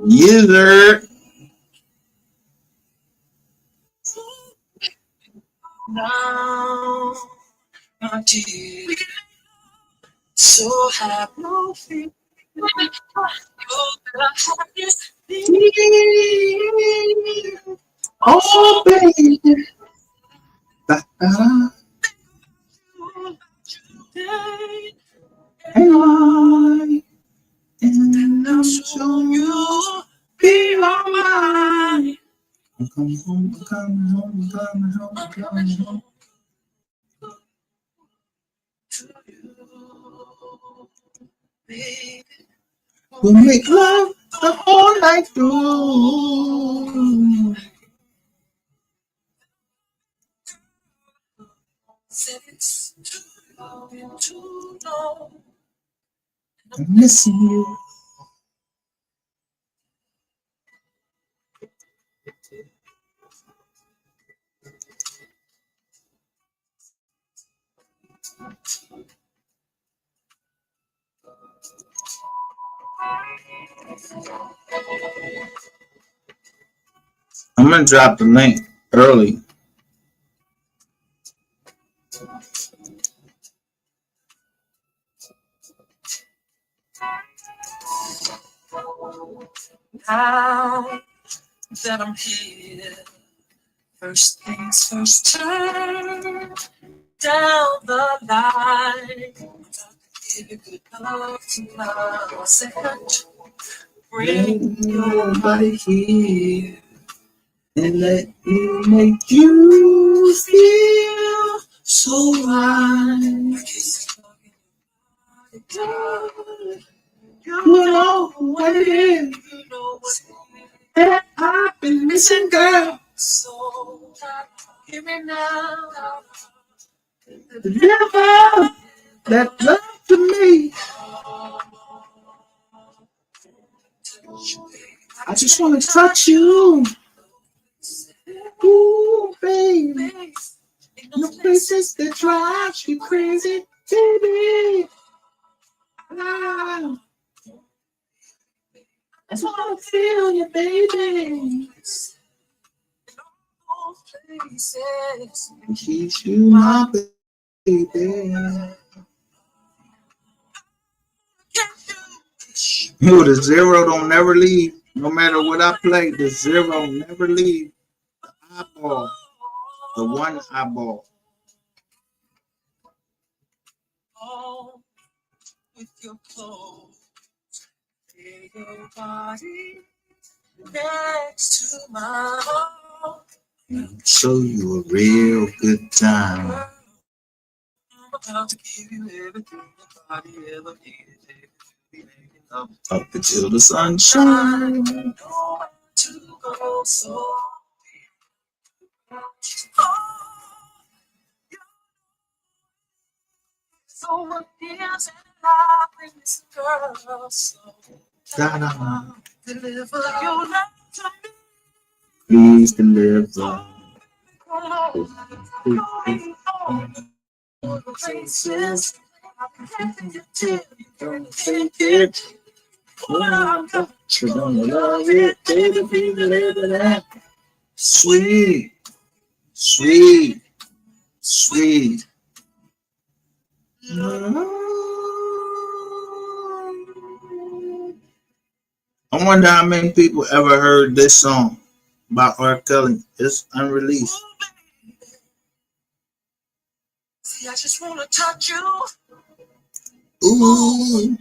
User. Now, my dear, so have no fear. You're the happiest thing. Oh, baby. Da-da. Today, And I and am I'm so sure you'll be all mine. I'm coming home, I'm coming home, I'm coming home, I'm coming home. To you, baby. We'll make love the whole night through. Said it's too long. I'm missing you. I'm gonna drop the link early. Now that I'm here, first things first, turn down the light. Give you good love tonight. Second, bring your Nobody here and let me make you feel so right. You know what it is that I've been missing, girl. So hear me now. Deliver that love to me. I just want to touch you. Ooh, baby. No places that drive you crazy, baby. Ah, I just want to feel you, baby. Places. And keep you my baby. Yo, the zero don't never leave. No matter what I play, the zero never leave. Eyeball. The one eyeball. All with your clothes, lay your body next to my heart. Show you a real good time. I'm about to give you everything your body ever needed, baby. Be making love Up until the sunshine. nowhere to go, so so what is it like when this girl so Da-da. deliver your love to me? Please deliver. Places I'm taking you to, you're gonna take it. You're gonna love it, baby, be deliver that. Sweet, sweet, sweet. I wonder how many people ever heard this song by R. Kelly. It's unreleased. See, I just wanna touch you. Ooh,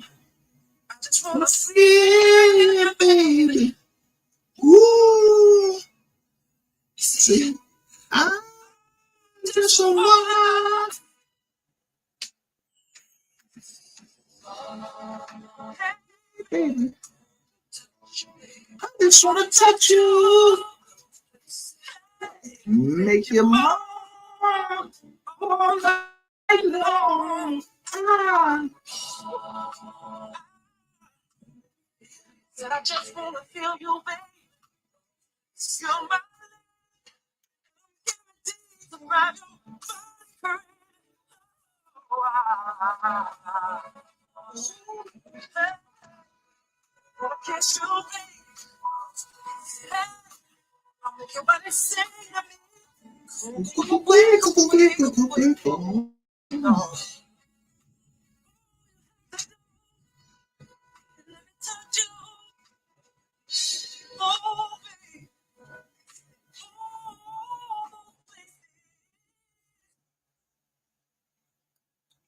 I just wanna feel you, baby. Ooh, you see, I just want, baby. I just wanna touch you, make you mine all night long. Ah. said I just wanna feel you, baby. You're my guarantees around your body. Wanna kiss you, baby.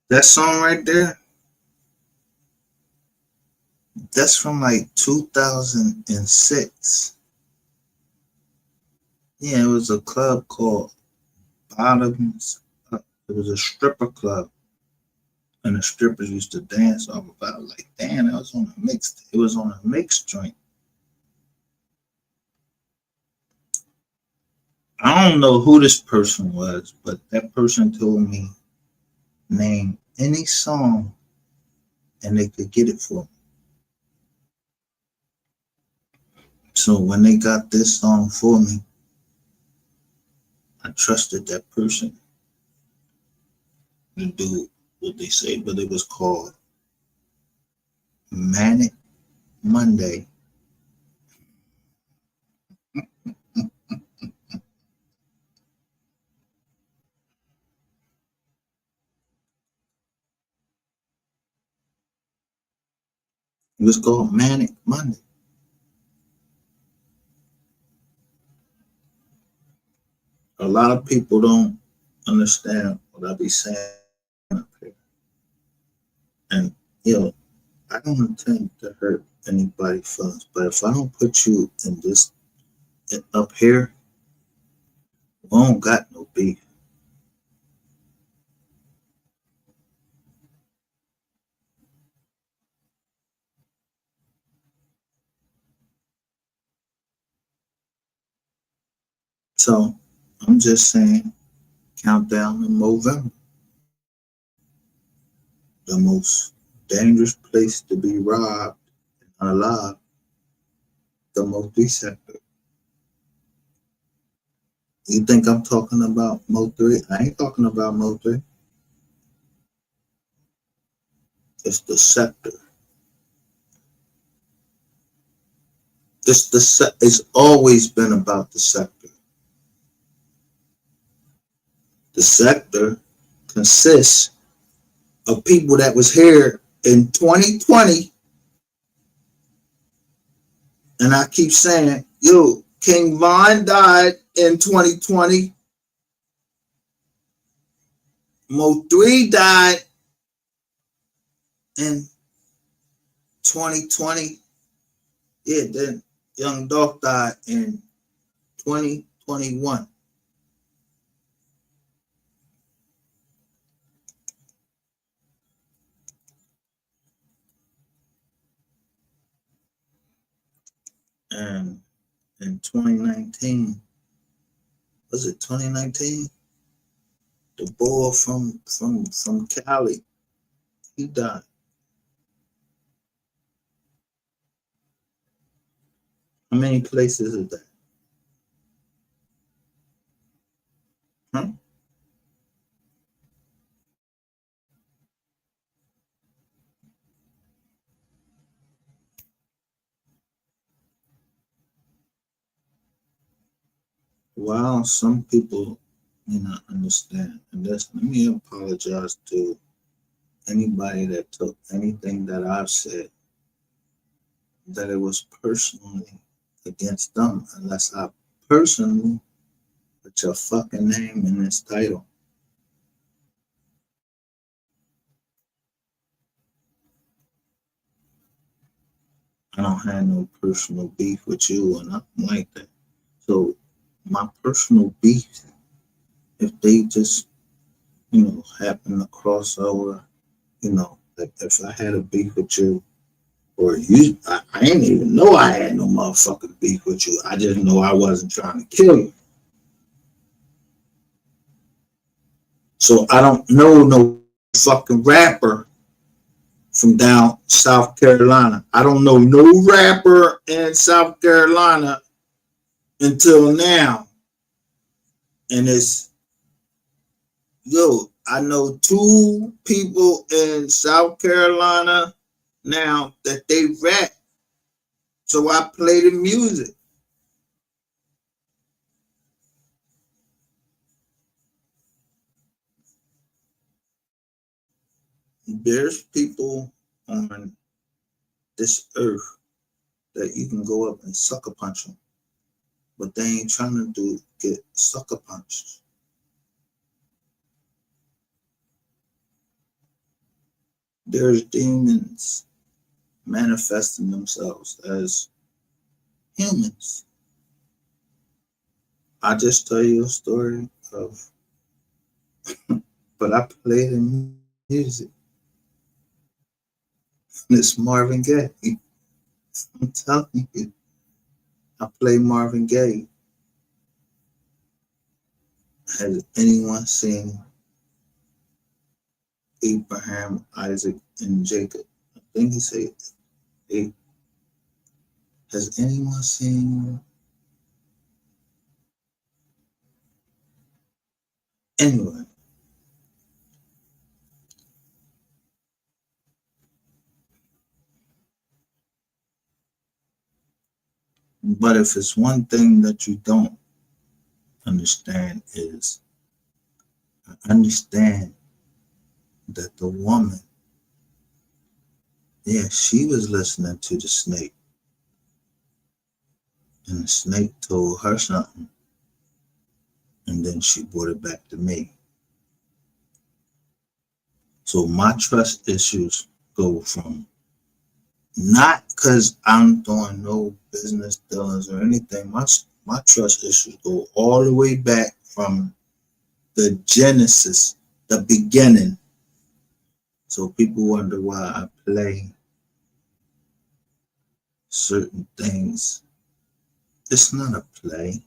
That song right there, that's from like 2006. Yeah, it was a club called Bottoms. It was a stripper club, and the strippers used to dance off of it. I was like, damn, that was on a mix. It was on a mix joint. I don't know who this person was, but that person told me name any song and they could get it for me. So when they got this song for me, I trusted that person to do what they say, but it was called Manic Monday. It was called Manic Monday. A lot of people don't understand what I be saying up here. And, I don't intend to hurt anybody's feelings, but if I don't put you in this up here, we don't got no beef. So I'm just saying, countdown to Movember, the most dangerous place to be robbed and alive, the MO3 sector. You think I'm talking about MO3? I ain't talking about MO3. It's the sector. It's always been about the sector. The sector consists of people that was here in 2020, and I keep saying, yo, King Von died in 2020. Mo3 died in 2020. Yeah, then Young Dolph died in 2021. And in 2019, was it 2019? The boy from Cali, he died. How many places is that? Huh? Well, some people may not understand. And let me apologize to anybody that took anything that I've said, that it was personally against them, unless I personally put your fucking name in this title. I don't have no personal beef with you or nothing like that. So my personal beef, if they just, happen to cross over, like if I had a beef with you, or you, I didn't even know I had no motherfucking beef with you. I just know I wasn't trying to kill you. So I don't know no fucking rapper from down South Carolina. I don't know no rapper in South Carolina until now. And I know two people in South Carolina now that they rap. So I play the music. There's people on this earth that you can go up and sucker punch them, but they ain't trying to get sucker punched. There's demons manifesting themselves as humans. I just tell you a story of, but I play the music. It's Marvin Gaye. I'm telling you, I play Marvin Gaye. Has anyone seen Abraham, Isaac, and Jacob? I think he said, hey, has anyone seen? Anyway, but if it's one thing that you don't understand is, I understand that the woman, yeah, she was listening to the snake, and the snake told her something, and then she brought it back to me. So my trust issues go from, not because I'm doing no business dealings or anything. My trust issues go all the way back from the genesis, the beginning. So people wonder why I play certain things. It's not a play.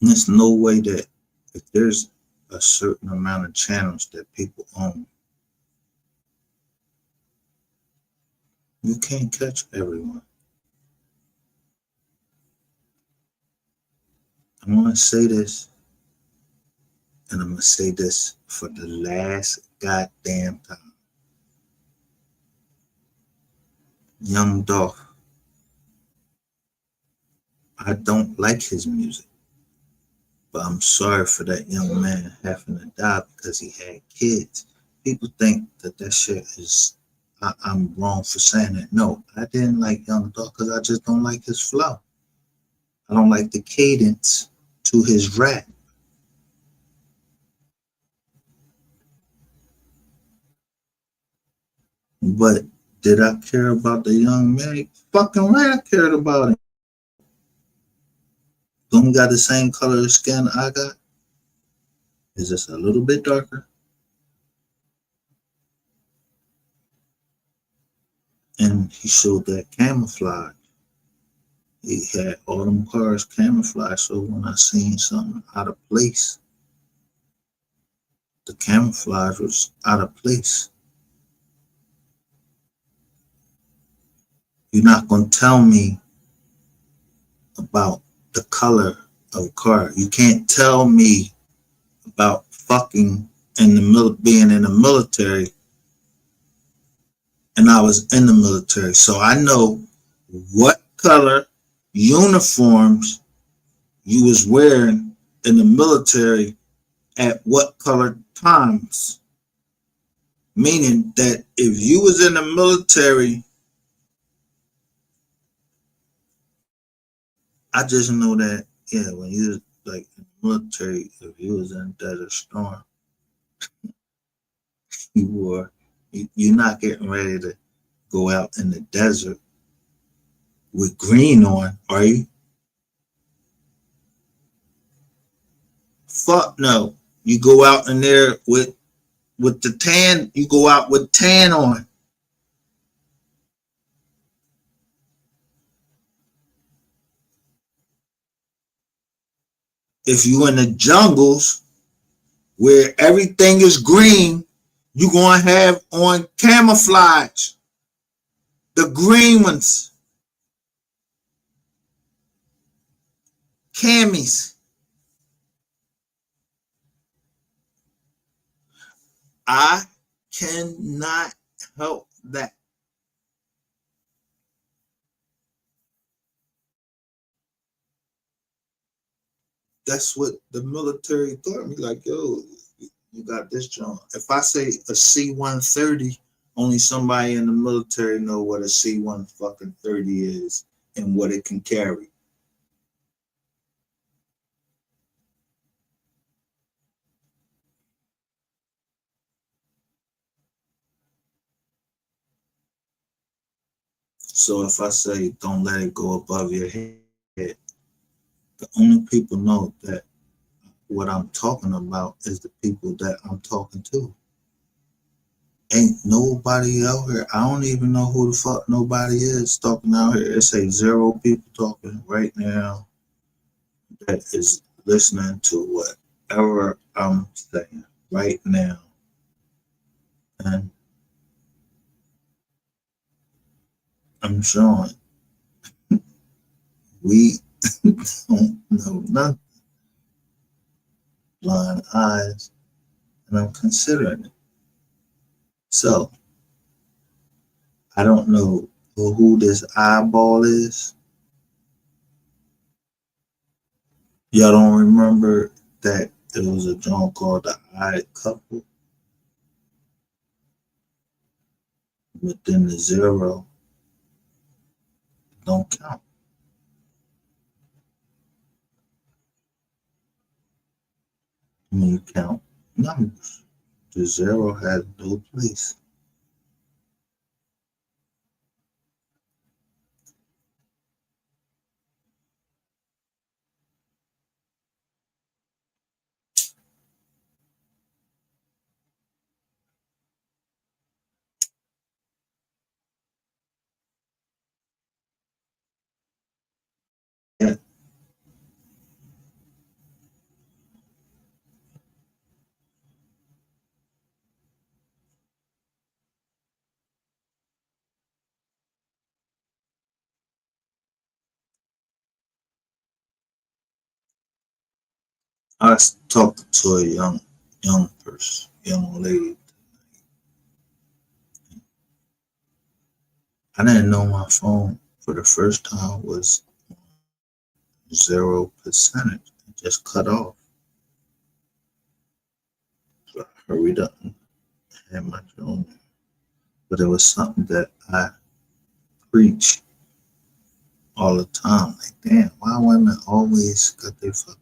There's no way that if there's a certain amount of channels that people own, you can't catch everyone. I'm going to say this, and I'm going to say this for the last goddamn time. Young Dolph, I don't like his music, but I'm sorry for that young man having to die because he had kids. People think that shit is, I'm wrong for saying it. No, I didn't like Young Dolph because I just don't like his flow. I don't like the cadence to his rap. But did I care about the young man? Fucking right, I cared about him. Don't he got the same color of skin I got? Is just a little bit darker? And he showed that camouflage. He had all them cars camouflage. So when I seen something out of place, the camouflage was out of place. You're not gonna tell me about the color of a car. You can't tell me about fucking in being in the military, and I was in the military, so I know what color uniforms you was wearing in the military at what color times. Meaning that if you was in the military, I just know that, yeah, when you was like in the military, if you was in Desert Storm, you were, you're not getting ready to go out in the desert with green on, are you? Fuck no. You go out in there with the tan, you go out with tan on. If you in the jungles where everything is green, you gonna have on camouflage, the green ones, camis. I cannot help that. that's what the military taught me. Like, yo, you got this joint. If I say a C-130, only somebody in the military know what a C-1 fucking 30 is and what it can carry. So if I say don't let it go above your head, the only people know that what I'm talking about is the people that I'm talking to. Ain't nobody out here. I don't even know who the fuck nobody is talking out here. It's a zero people talking right now that is listening to whatever I'm saying right now. And I'm showing we don't know nothing, blind eyes, and I'm considering it. So I don't know who this eyeball is. Y'all don't remember that it was a joint called the Eye Couple, but then the zero don't count. When you count numbers, the zero has no place. Yeah, I was talking to a young person, young lady. I didn't know my phone for the first time was 0%. It just cut off. So I hurried up and had my phone. But it was something that I preach all the time. Like, damn, why women always got their fucking,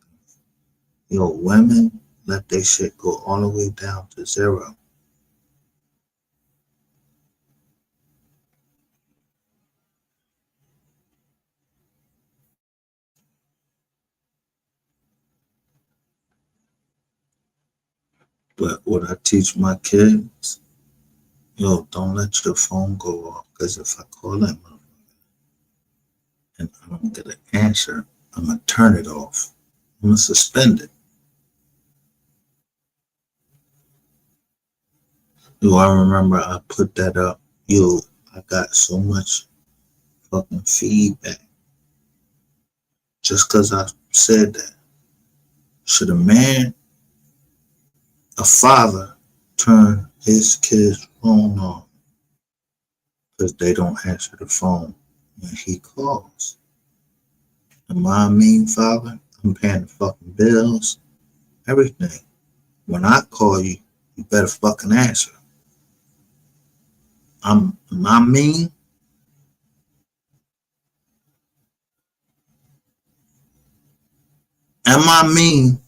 women let their shit go all the way down to zero. But what I teach my kids, don't let your phone go off. Because if I call that motherfucker and I don't get an answer, I'm going to turn it off. I'm going to suspend it. I remember I put that up. I got so much fucking feedback just because I said that. Should a father, turn his kid's phone off because they don't answer the phone when he calls? Am I a mean father? I'm paying the fucking bills, everything. When I call you, you better fucking answer. Am I mean? Am I mean?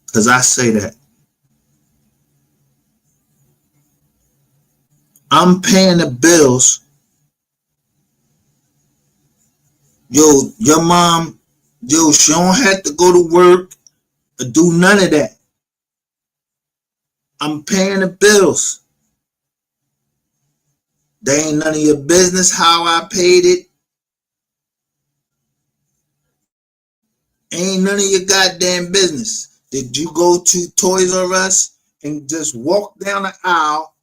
Because I say that. I'm paying the bills. Your mom, she don't have to go to work or do none of that. I'm paying the bills. They ain't none of your business how I paid it. Ain't none of your goddamn business. Did you go to Toys R Us and just walk down the aisle?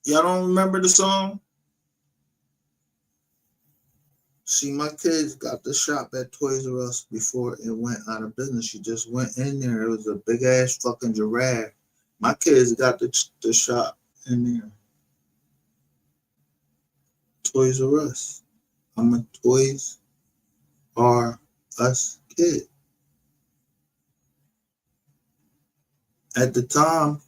Y'all don't remember the song? See, my kids got the shop at Toys R Us before it went out of business. She just went in there. It was a big ass fucking giraffe. My kids got the shop in there. Toys R Us. I'm a Toys R Us kid. at the time,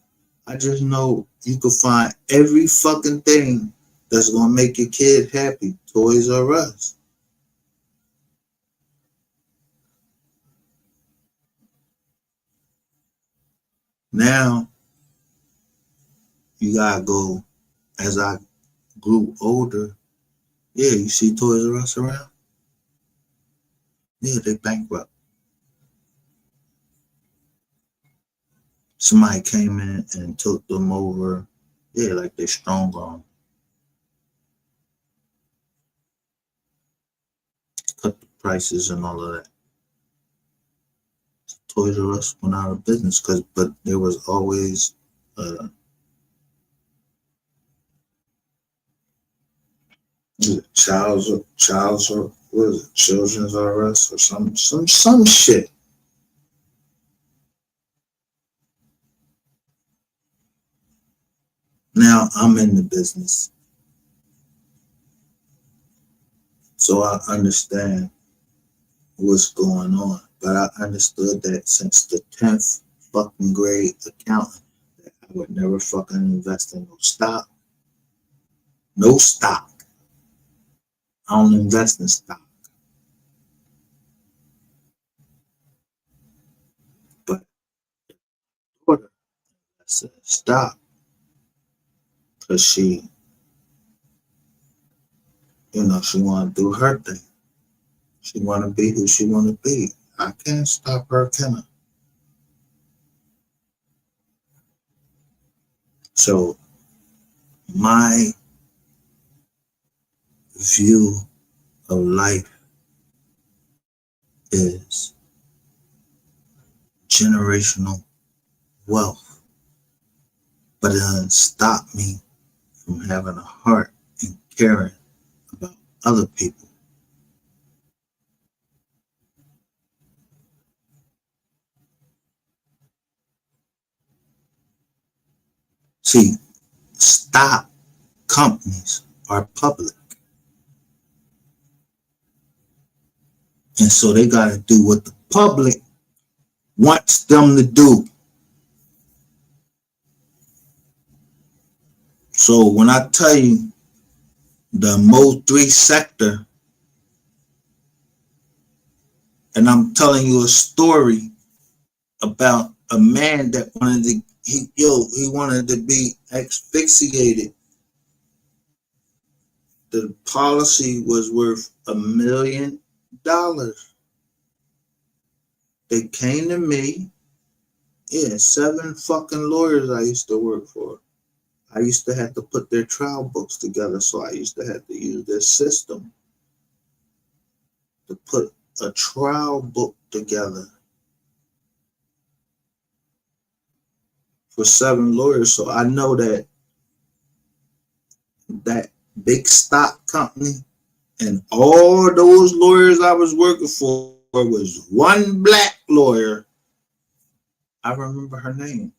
I just know you could find every fucking thing that's gonna make your kid happy. Toys R Us. Now you gotta go. As I grew older, yeah, you see Toys R Us around. Yeah, they bankrupt. Somebody came in and took them over. Yeah, like they strong on, cut the prices and all of that. Toys R Us went out of business but there was always uh, child's or what is it, Children's R Us or some shit. Now I'm in the business, so I understand what's going on. But I understood that since the 10th fucking grade accountant, that I would never fucking invest in no stock. No stock. I don't invest in stock. But daughter, I said stop, because she want to do her thing. She want to be who she want to be. I can't stop her, can I? So my view of life is generational wealth, but it doesn't stop me from having a heart and caring about other people. See, stock companies are public, and so they got to do what the public wants them to do. So when I tell you the MO3 sector, and I'm telling you a story about a man that he wanted to be asphyxiated. The policy was worth $1 million. They came to me. Yeah, 7 fucking lawyers I used to work for. I used to have to put their trial books together, so I used to have to use their system to put a trial book together for 7 lawyers. So I know that big stock company and all those lawyers I was working for was one black lawyer. I remember her name.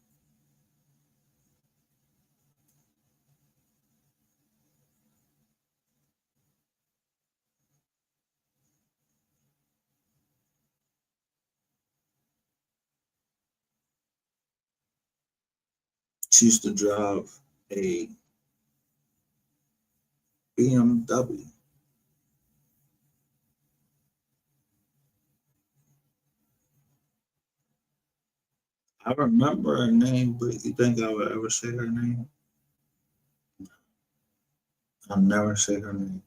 She used to drive a BMW. I remember her name, but you think I would ever say her name? I'll never say her name,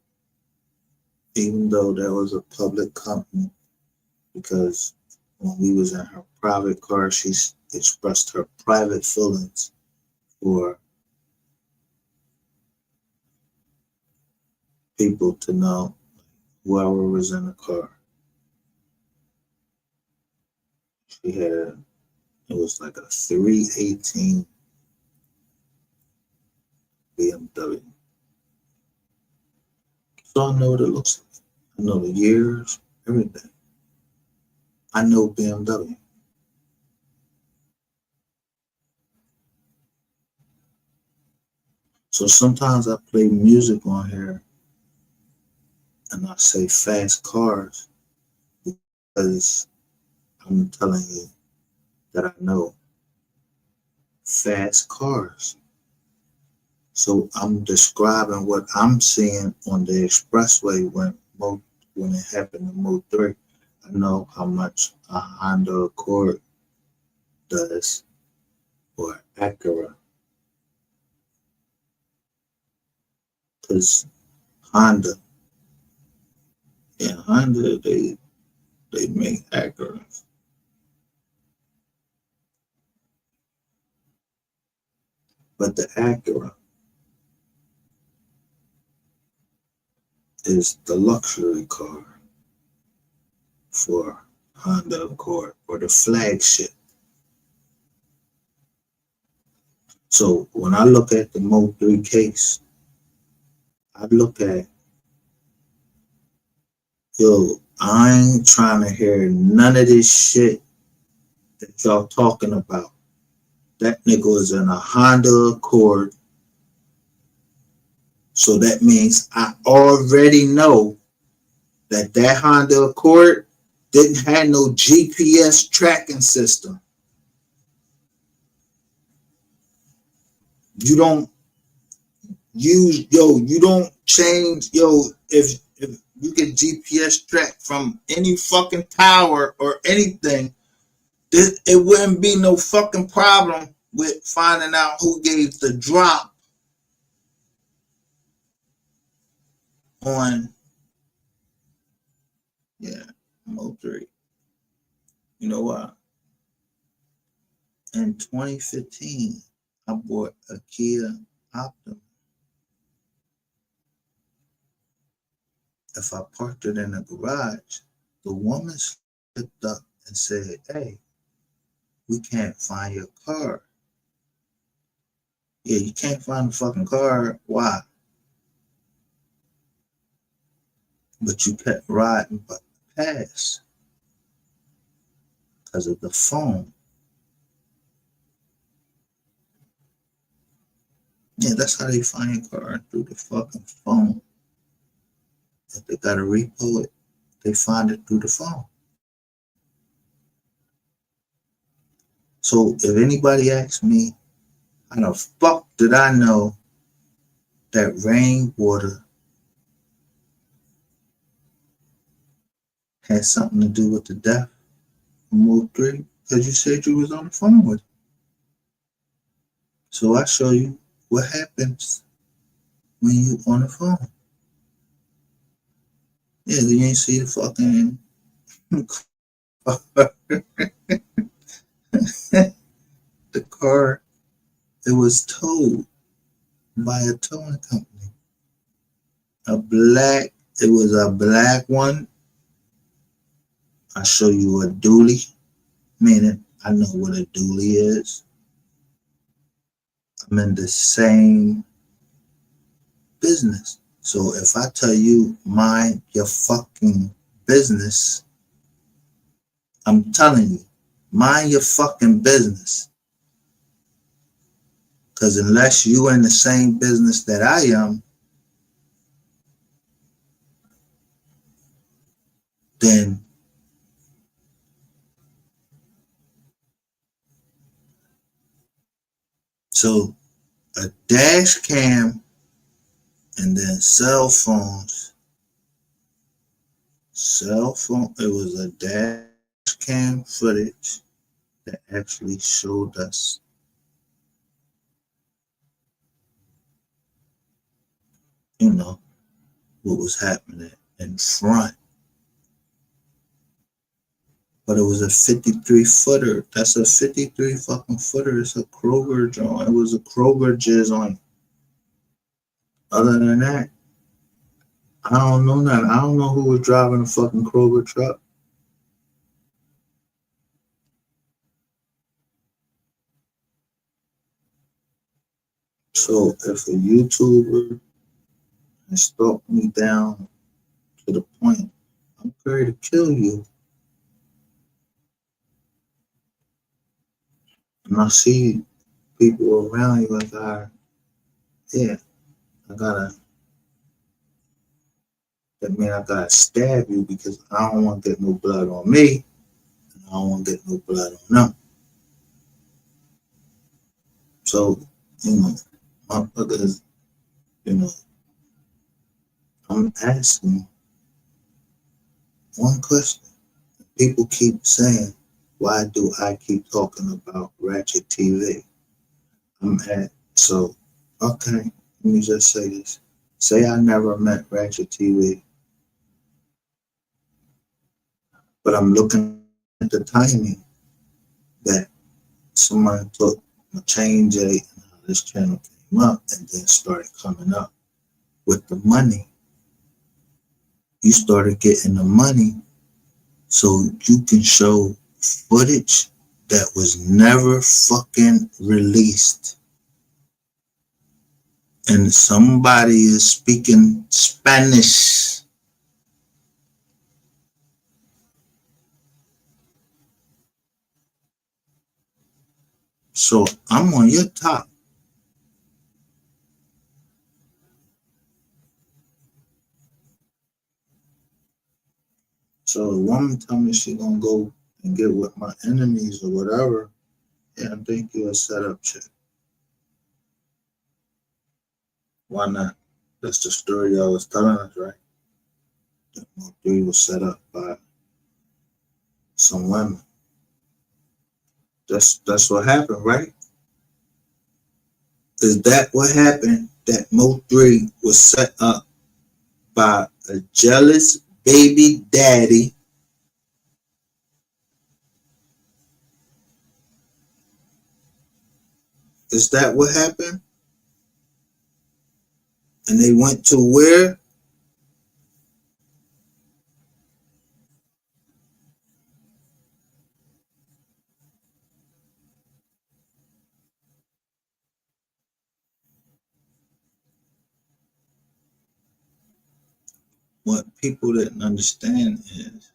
even though that was a public company, because when we was in her private car, she expressed her private feelings for people to know whoever was in the car. She had It was like a 318 BMW. So I know what it looks like. I know the years, everything. I know BMW. So sometimes I play music on here and I say fast cars because I'm telling you that I know. fast cars. So I'm describing what I'm seeing on the expressway when it happened to MO3. I know how much a Honda Accord does or Acura, because Honda, Honda, they make Acura, but the Acura is the luxury car for Honda Accord, or the flagship. So when I look at the MO3 case, I look at, I ain't trying to hear none of this shit that y'all talking about. That nigga is in a Honda Accord. So that means I already know that Honda Accord didn't have no GPS tracking system. You don't you don't change, if you get GPS track from any fucking tower or anything, it wouldn't be no fucking problem with finding out who gave the drop on, MO3. You know what? In 2015, I bought a Kia Optima. If I parked it in the garage, the woman slipped up and said, "Hey, we can't find your car." Yeah, you can't find the fucking car. Why? But you kept riding past because of the phone. Yeah, that's how they find your car, through the fucking phone. If they gotta repo it, they find it through the phone. So if anybody asks me, how the fuck did I know that rainwater had something to do with the death of MO3? Because you said you was on the phone with him. So I show you what happens when you on the phone. Yeah, you ain't see the fucking the car. It was towed by a towing company. It was a black one. I show you a dually, meaning I know what a dually is. I'm in the same business. So if I tell you mind your fucking business, I'm telling you, mind your fucking business. Because unless you in the same business that I am, then so a dash cam and then cell phones. It was a dash cam footage that actually showed us, what was happening in front. But it was a 53 footer. That's a 53 fucking footer. It's a Kroger joint. It was a Kroger jizz on. Other than that, I don't know nothing. I don't know who was driving the fucking Kroger truck. So if a YouTuber has stalked me down to the point I'm ready to kill you, and I see people around you, like, I gotta, that mean I gotta stab you because I don't want to get no blood on me, and I don't want to get no blood on them. So, you know, motherfuckers, you know, I'm asking one question. People keep saying, why do I keep talking about Ratchet TV? I'm at, so, okay, let me just say this. Say I never met Ratchet TV, but I'm looking at the timing that somebody took a change A and how this channel came up and then started coming up with the money. You started getting the money so you can show footage that was never fucking released. And somebody is speaking Spanish. So I'm on your top. So a woman tell me she gonna go and get with my enemies or whatever. Yeah, I think you're a setup chick. Why not? That's the story I was telling us, right? That MO3 was set up by some women. That's what happened, right? Is that what happened? That MO3 was set up by a jealous baby daddy. Is that what happened? And they went to where? What people didn't understand is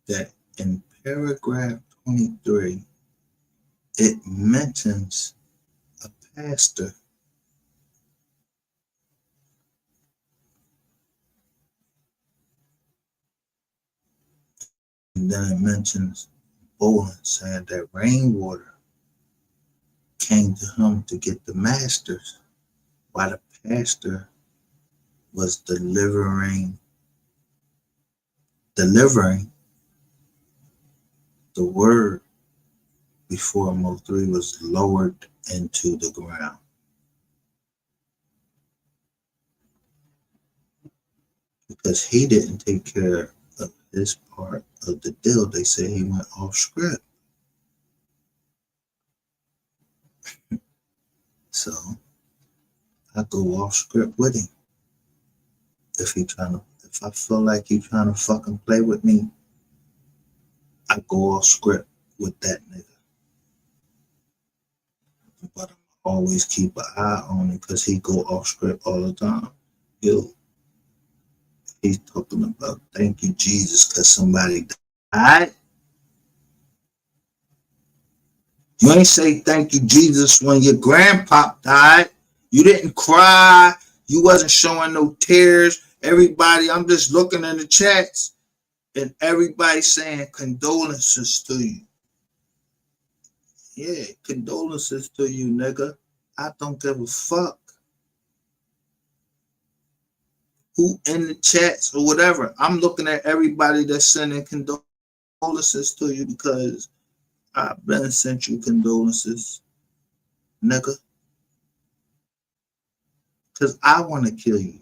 that in paragraph 23, it mentions a pastor, and then it mentions Bolin saying that rainwater came to him to get the masters, while the pastor was delivering the word before MO3 was lowered into the ground. Because he didn't take care of his part of the deal. They say he went off script. So I go off script with him. If I feel like he trying to fucking play with me, I go off script with that nigga. But I'm always keep an eye on him because he go off script all the time. Yo, he's talking about thank you Jesus because somebody died. You ain't say thank you Jesus when your grandpa died. You didn't cry. You wasn't showing no tears. Everybody, I'm just looking in the chats and everybody saying condolences to you. Yeah, condolences to you, nigga. I don't give a fuck who in the chats or whatever. I'm looking at everybody that's sending condolences to you because I've been sent you condolences, nigga. Because I want to kill you.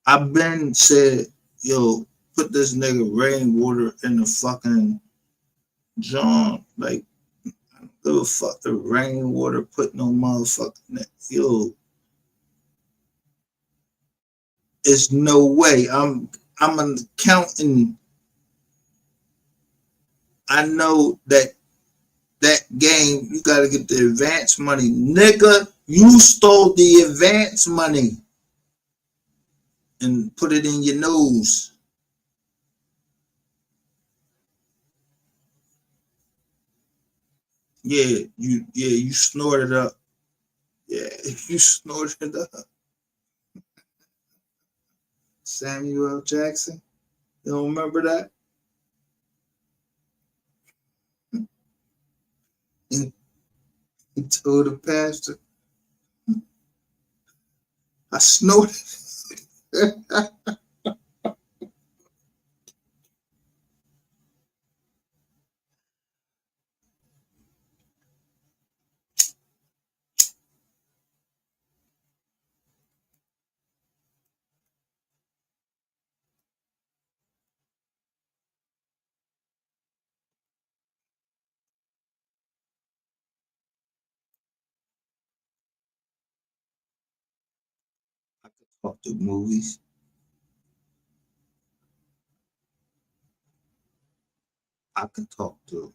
I've been said, yo, put this nigga rainwater in the fucking John. Like, I don't give a fuck the rainwater put no motherfucking, yo, it's no way. I'm an accountant. I know that game, you gotta get the advance money. Nigga, you stole the advance money and put it in your nose. You snorted up. Yeah, you snorted up. Samuel Jackson. You don't remember that? He, he told the pastor, I snorted. I could talk to movies. I could talk to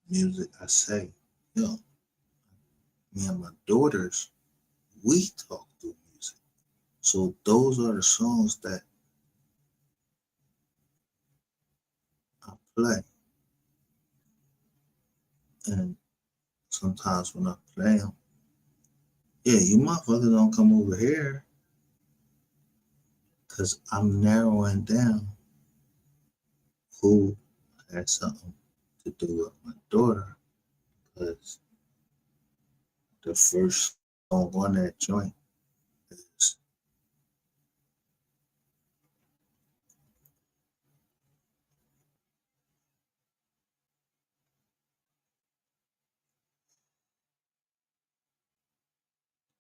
music. I say, yo, me and my daughters, we talk through music. So those are the songs that I play. And sometimes when I play them, yeah, you motherfuckers don't come over here because I'm narrowing down who has something to do with my daughter. Because the first song on that joint is,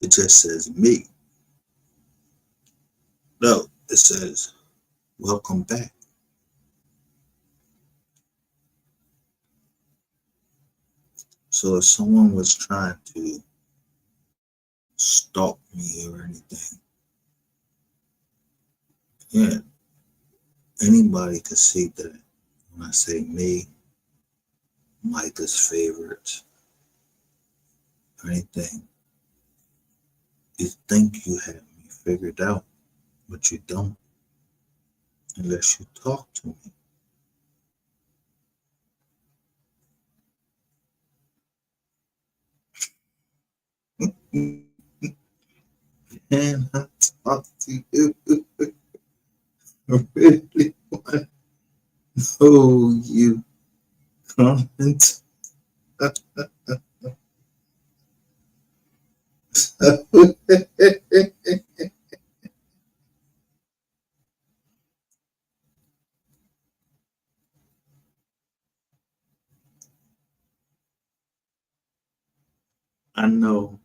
it just says me. No, it says welcome back. So if someone was trying to stalk me or anything, yeah, anybody could see that when I say me, Micah's favorites, or anything. You think you have me figured out, but you don't unless you talk to me. And I talk to you. I really want to know you comment. I know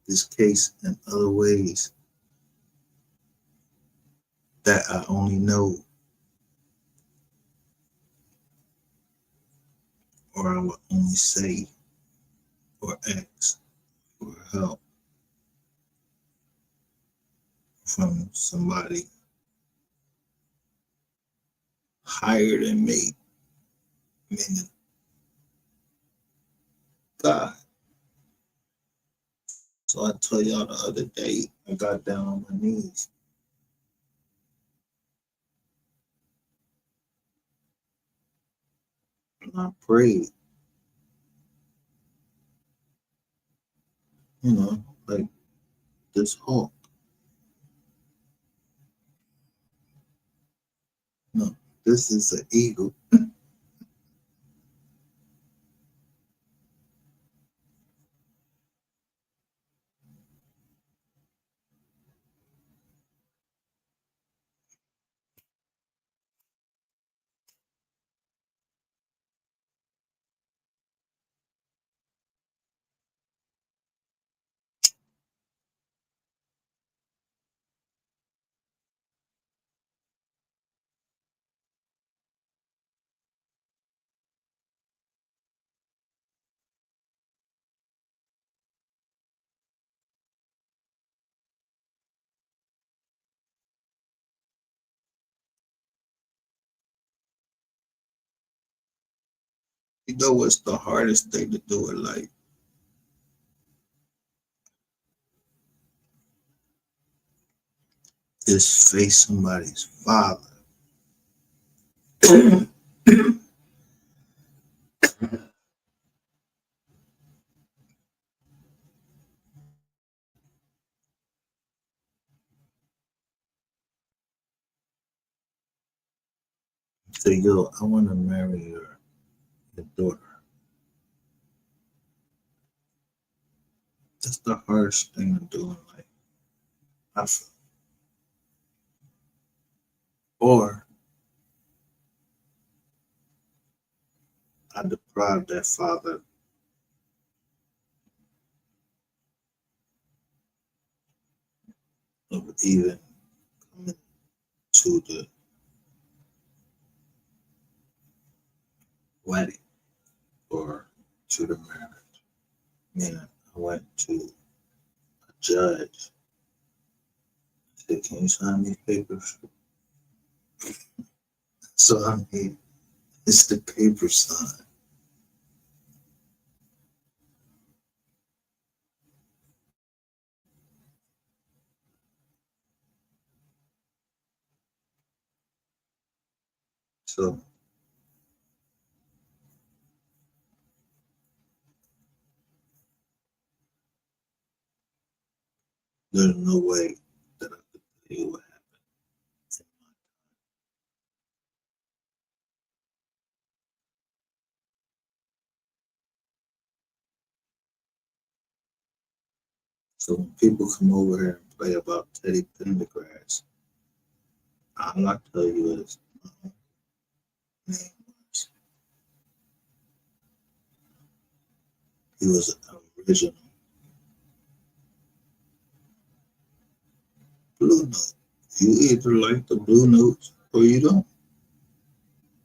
this case in other ways that I only know or I will only say or ask for help from somebody higher than me, meaning God. So I told y'all the other day, I got down on my knees and I prayed, like this hawk. No, this is an eagle. You know what's the hardest thing to do in life? Is face somebody's father. say, yo, I want to marry your daughter. That's the hardest thing to do in life. I feel. Or I deprive that father of even coming to the wedding or to the marriage. Meaning, I went to a judge. I said, can you sign these papers? So I mean, it's the paper sign. So there's no way that I could tell you what happened. So when people come over here and play about Teddy Pendergrass, all I tell you is my name was, he was an original Blue Note. You either like the Blue Notes or you don't.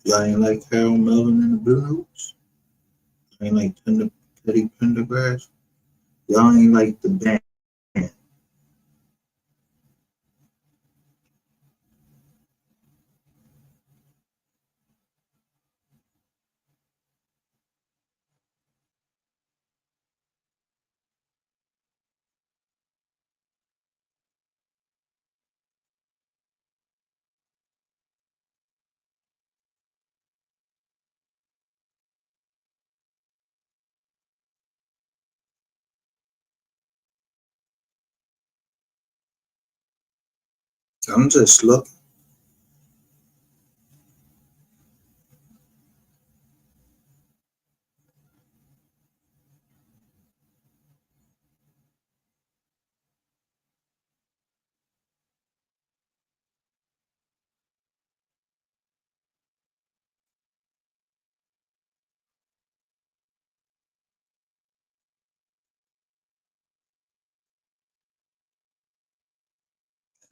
Y'all ain't like Harold Melvin and the Blue Notes. Y'all ain't like Teddy Pendergrass. Y'all ain't like the band. I'm just looking.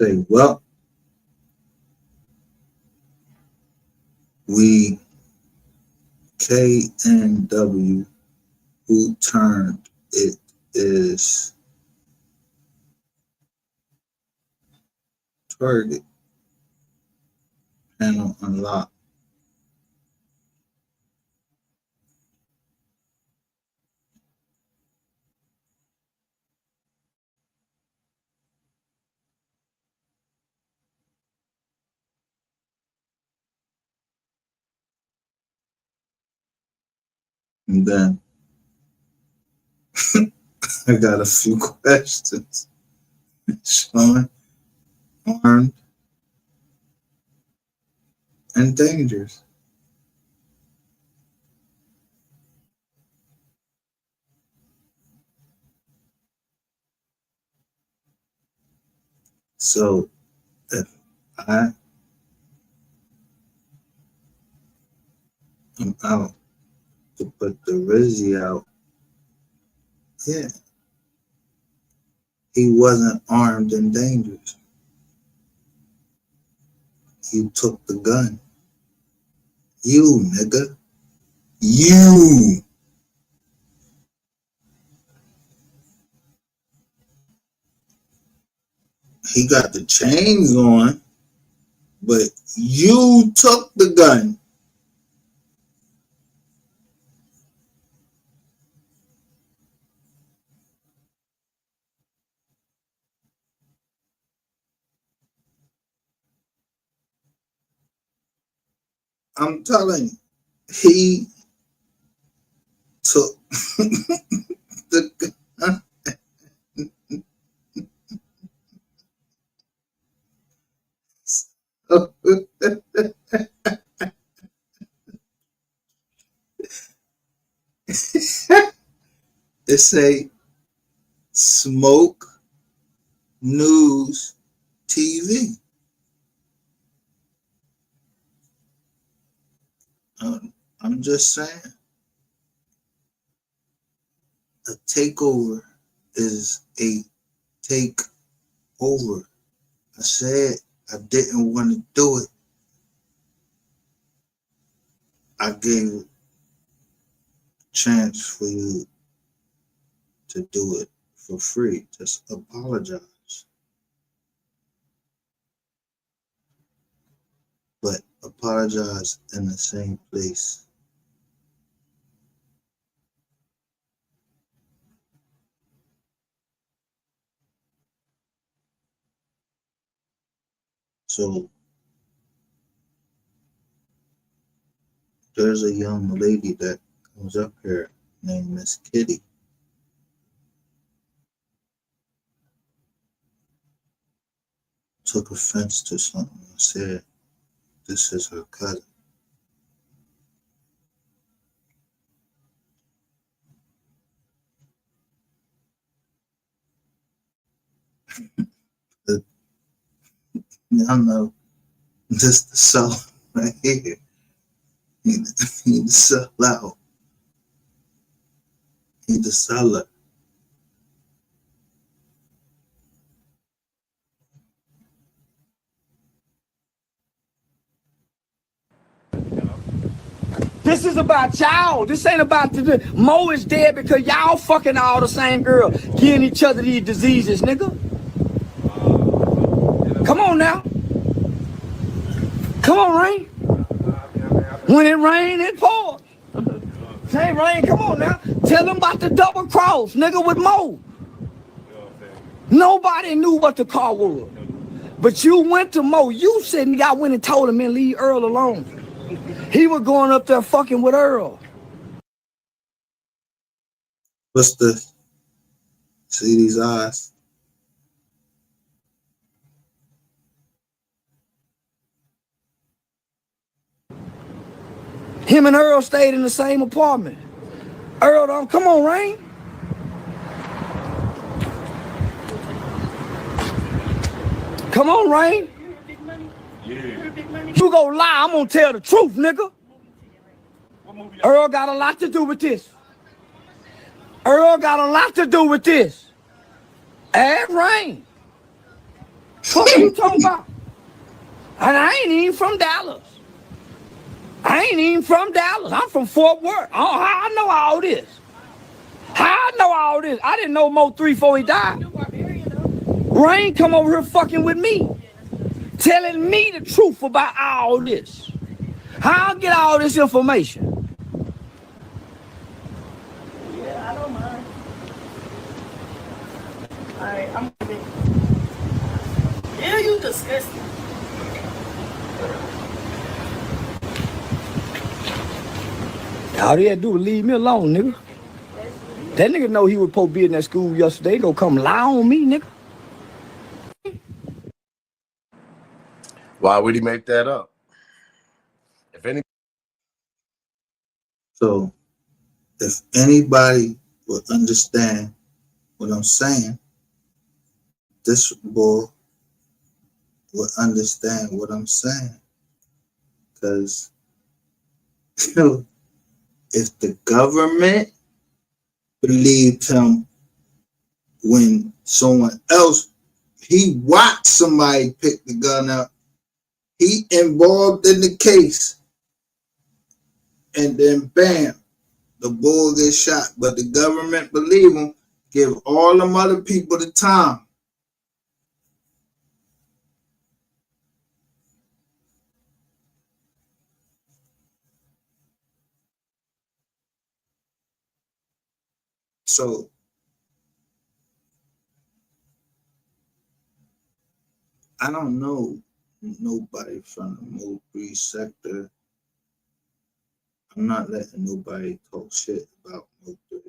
Say, well, we KNW who turned it is target panel unlocked. And then I got a few questions. Sean, armed and dangerous. So if I am out to put the Rizzy out, yeah, he wasn't armed and dangerous. He took the gun. You, nigga. You. He got the chains on, but you took the gun. I'm telling you, he took the gun. It say smoke news TV. I'm just saying, a takeover is a takeover. I said I didn't want to do it. I gave a chance for you to do it for free. Just apologize. But apologize in the same place. So there's a young lady that comes up here named Miss Kitty. Took offense to something I said. This is her cousin. Y'all know this the song right here. He the sell out. He the seller. This is about y'all. This ain't about the Mo is dead because y'all fucking all the same girl, giving each other these diseases, nigga. Come on now. Come on, Rain. When it rain, it pours. Say Rain, come on now. Tell them about the double cross, nigga, with Mo. Nobody knew what the car was. But you went to Mo. You said y'all went and told him and leave Earl alone. He was going up there fucking with Earl. What's the see these eyes? Him and Earl stayed in the same apartment. Earl, don't come on, Rain. Come on, Rain. You go lie, I'm gonna tell the truth, nigga. Earl got a lot to do with this. Earl got a lot to do with this. Add Rain. What are you talking about? And I ain't even from Dallas. I ain't even from Dallas. I'm from Fort Worth. Oh, how I know all this? How I know all this? I didn't know MO3 before he died. Rain come over here fucking with me, telling me the truth about all this. How I get all this information? Yeah, I don't mind. Alright, I'm good. Yeah, you disgusting. All they had to do was leave me alone, nigga. That nigga know he was supposed to be in that school yesterday. Go come lie on me, nigga. Why would he make that up? If any, So if anybody would understand what I'm saying, this boy would understand what I'm saying. Because if the government believed him when someone else, he watched somebody pick the gun up, he involved in the case, and then bam, the bull gets shot. But the government believe him, give all them other people the time. So I don't know nobody from the MO3 sector. I'm not letting nobody talk shit about MO3.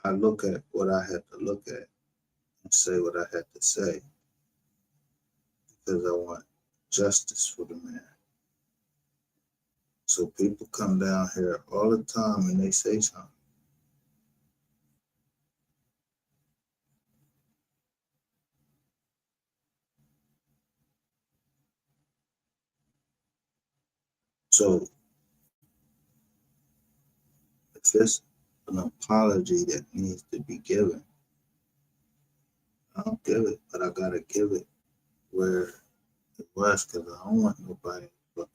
I look at what I had to look at and say what I had to say because I want justice for the man. So people come down here all the time and they say something. So if it's an apology that needs to be given, I'll give it, but I gotta give it where it was, because I don't want nobody fucking.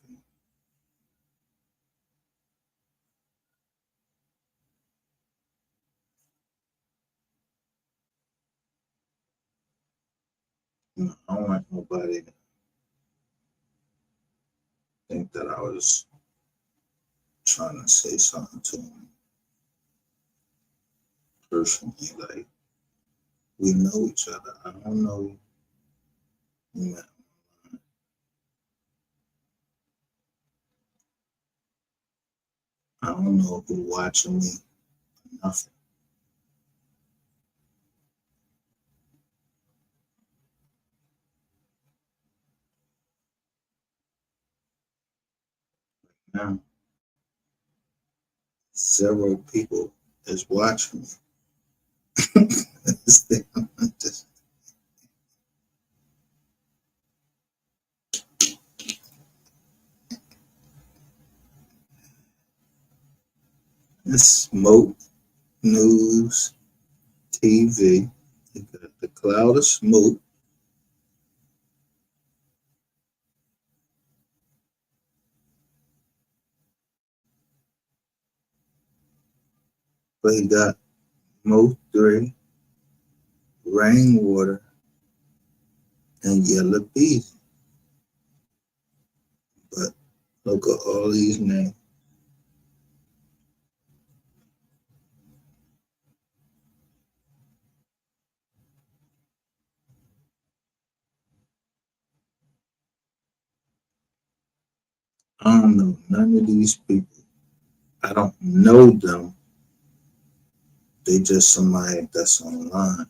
I don't want nobody to think that I was trying to say something to him personally. Like, we know each other. I don't know you. Man, I don't know who watching me. Nothing. Now, several people is watching me. It's smoke, news, TV. You got the cloud of smoke. But he got MO3, rainwater, and yellow bees. But look at all these names. I don't know none of these people. I don't know them. They just somebody that's online.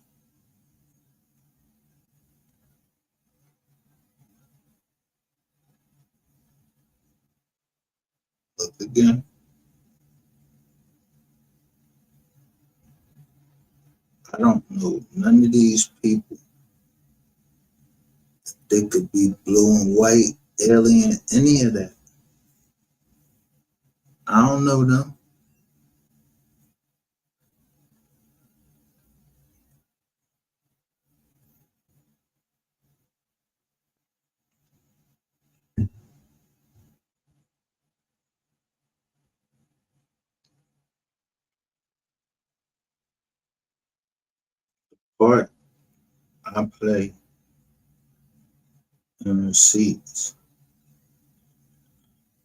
Look again. I don't know none of these people. They could be blue and white, alien, any of that. I don't know them. Part I play in the seats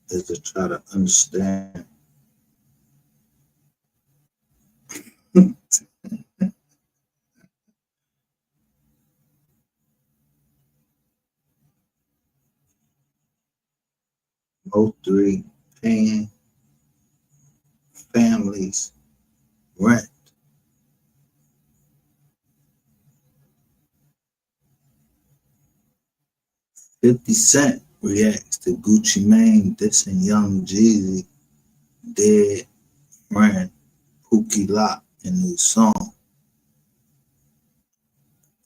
is to try to understand. MO3 paying families rent. 50 Cent reacts to Gucci Mane dissing Young Jeezy dead friend Pookie Lock in new song.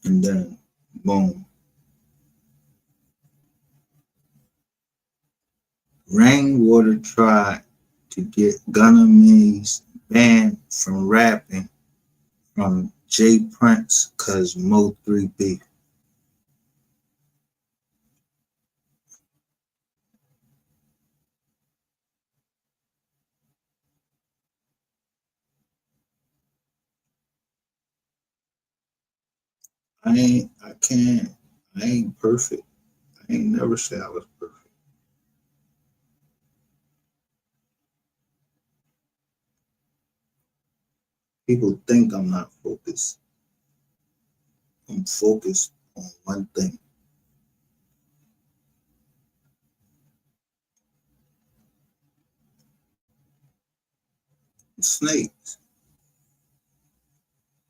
And then boom. Rainwater tried to get Gunna Me's banned from rapping from J Prince cause Mo3 beef. I ain't perfect. I ain't never said I was perfect. People think I'm not focused. I'm focused on one thing. Snakes.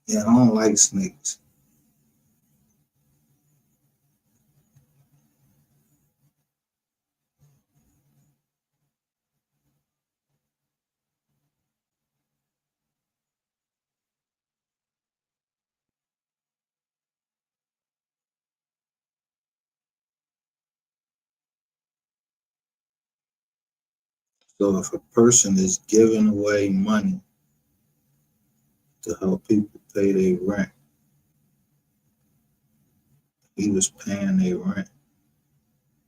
Yeah, I don't like snakes. So if a person is giving away money to help people pay their rent, he was paying their rent.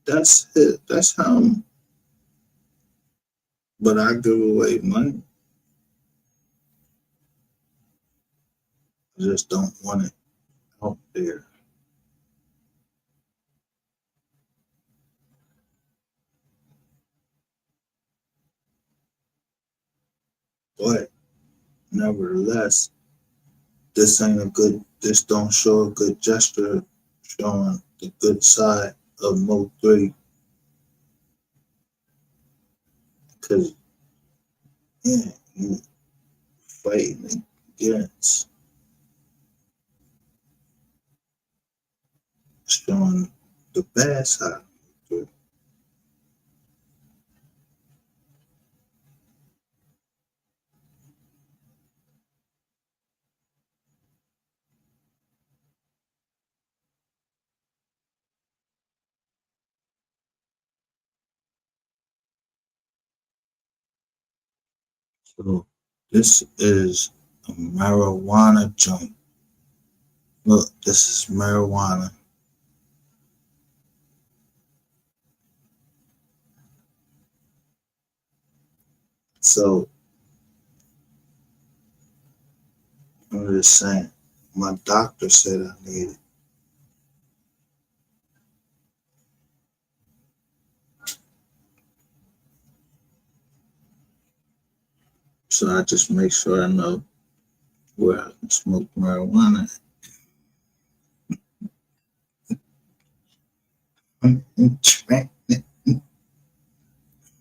That's it. That's him. But I give away money. I just don't want it out there. But nevertheless, this don't show a good gesture showing the good side of MO3 because, yeah, you fighting against showing the bad side of MO3. So this is a marijuana joint. Look, this is marijuana. So I'm just saying, my doctor said I need it. So I just make sure I know where I can smoke marijuana. I'm in training.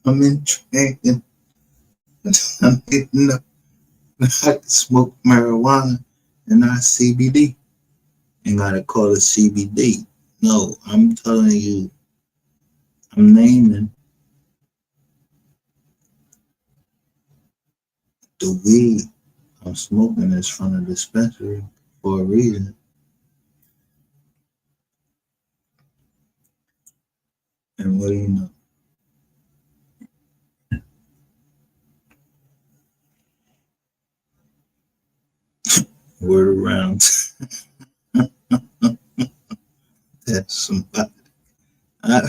I'm in training. I'm hitting up. I can smoke marijuana and not CBD. And gotta call it CBD. No, I'm telling you, I'm naming the weed I'm smoking is from the dispensary for a reason. And what do you know? Word around that somebody. I,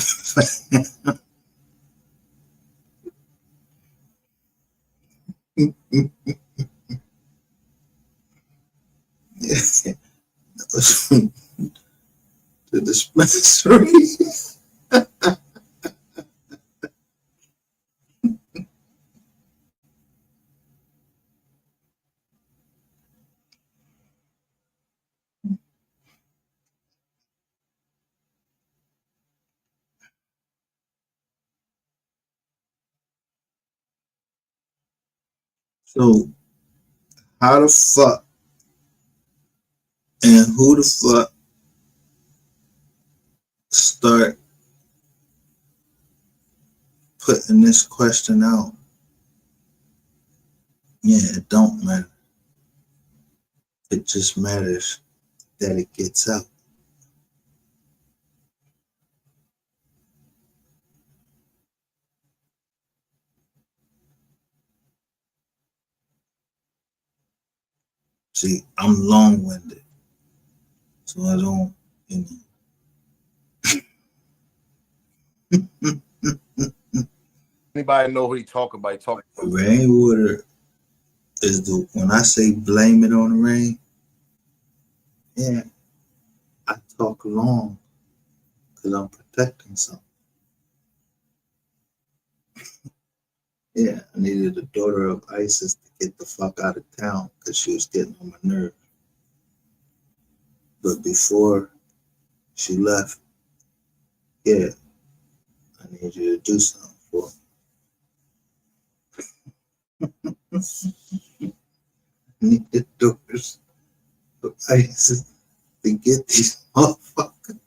the dispensary. So how the fuck and who the fuck start putting this question out? Yeah, it don't matter. It just matters that it gets out. See, I'm long-winded, so I don't, you know. Anybody know who he talking about? He talking Rainwater is the when I say blame it on the rain. Yeah, I talk long because I'm protecting something. Yeah, I needed the daughter of ISIS to get the fuck out of town because she was getting on my nerves. But before she left, yeah, I need you to do something for me. I need the daughters of ISIS to get these motherfuckers.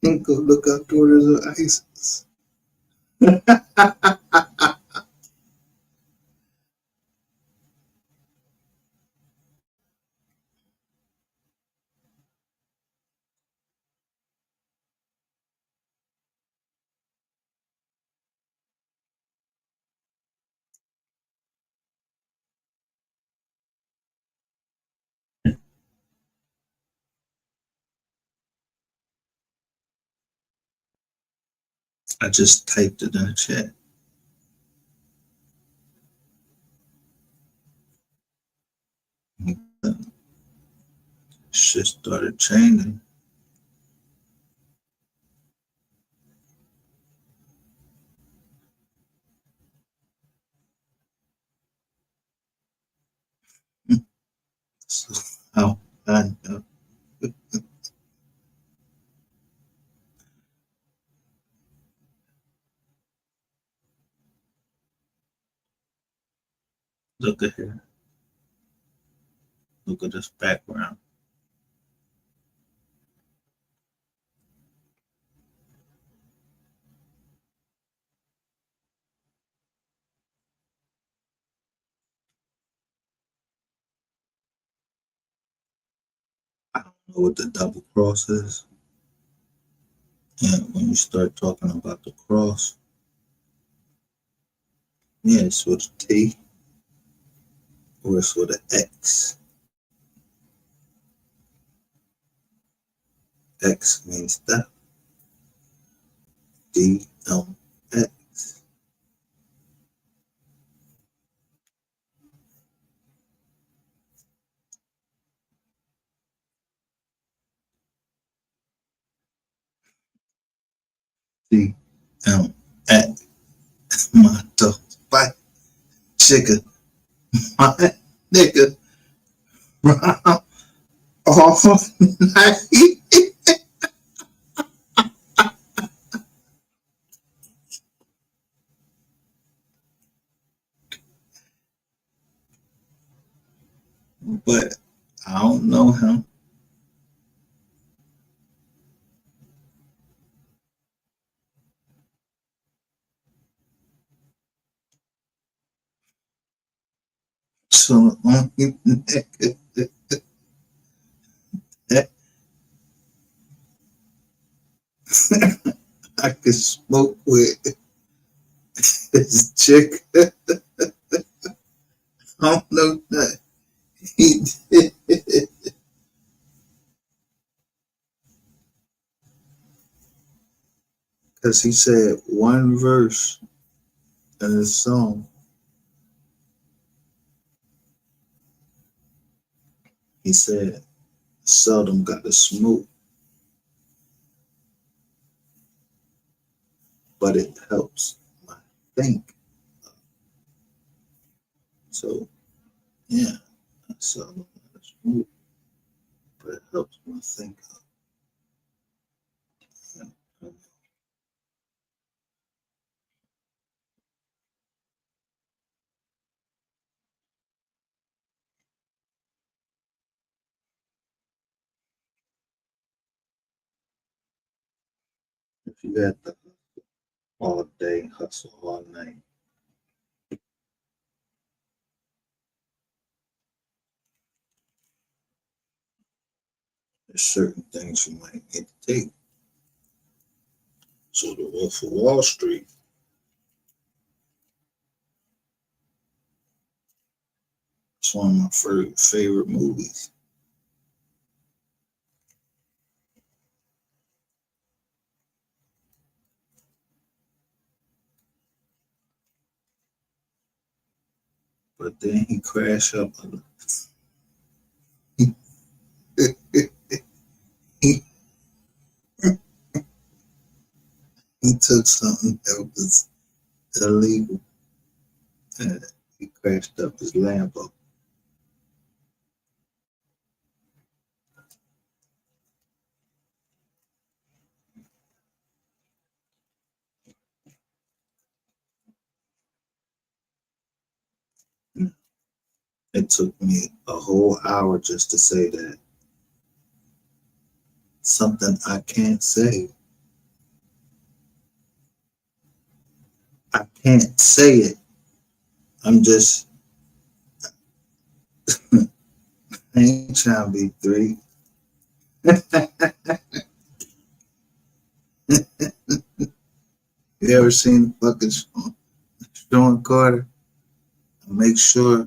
And go look up daughters of ISIS. I just typed it in the chat. Shit started changing. So how I know. Look at here. Look at this background. I don't know what the double cross is. And when you start talking about the cross, yeah, it's with a T or it's with an X. X means death. D-M-X. D-M-X. My dog. Bye. Chicken. My nigga. Round all night. But I don't know him. So the only nigga that I could smoke with is chicken. I don't know that he did. Because he said one verse in his song. He said, seldom got to smoke, but it helps my think. So, yeah, I seldom got to smoke, but it helps my think. If you had the all day hustle all night, there's certain things you might need to take. So the Wolf of Wall Street, it's one of my favorite movies. But then he crashed up. he, he took something that was illegal and he crashed up his Lambo. It took me a whole hour just to say that. Something I can't say. I can't say it. I'm just, I ain't trying to be three. You ever seen the fucking Sean Carter? I make sure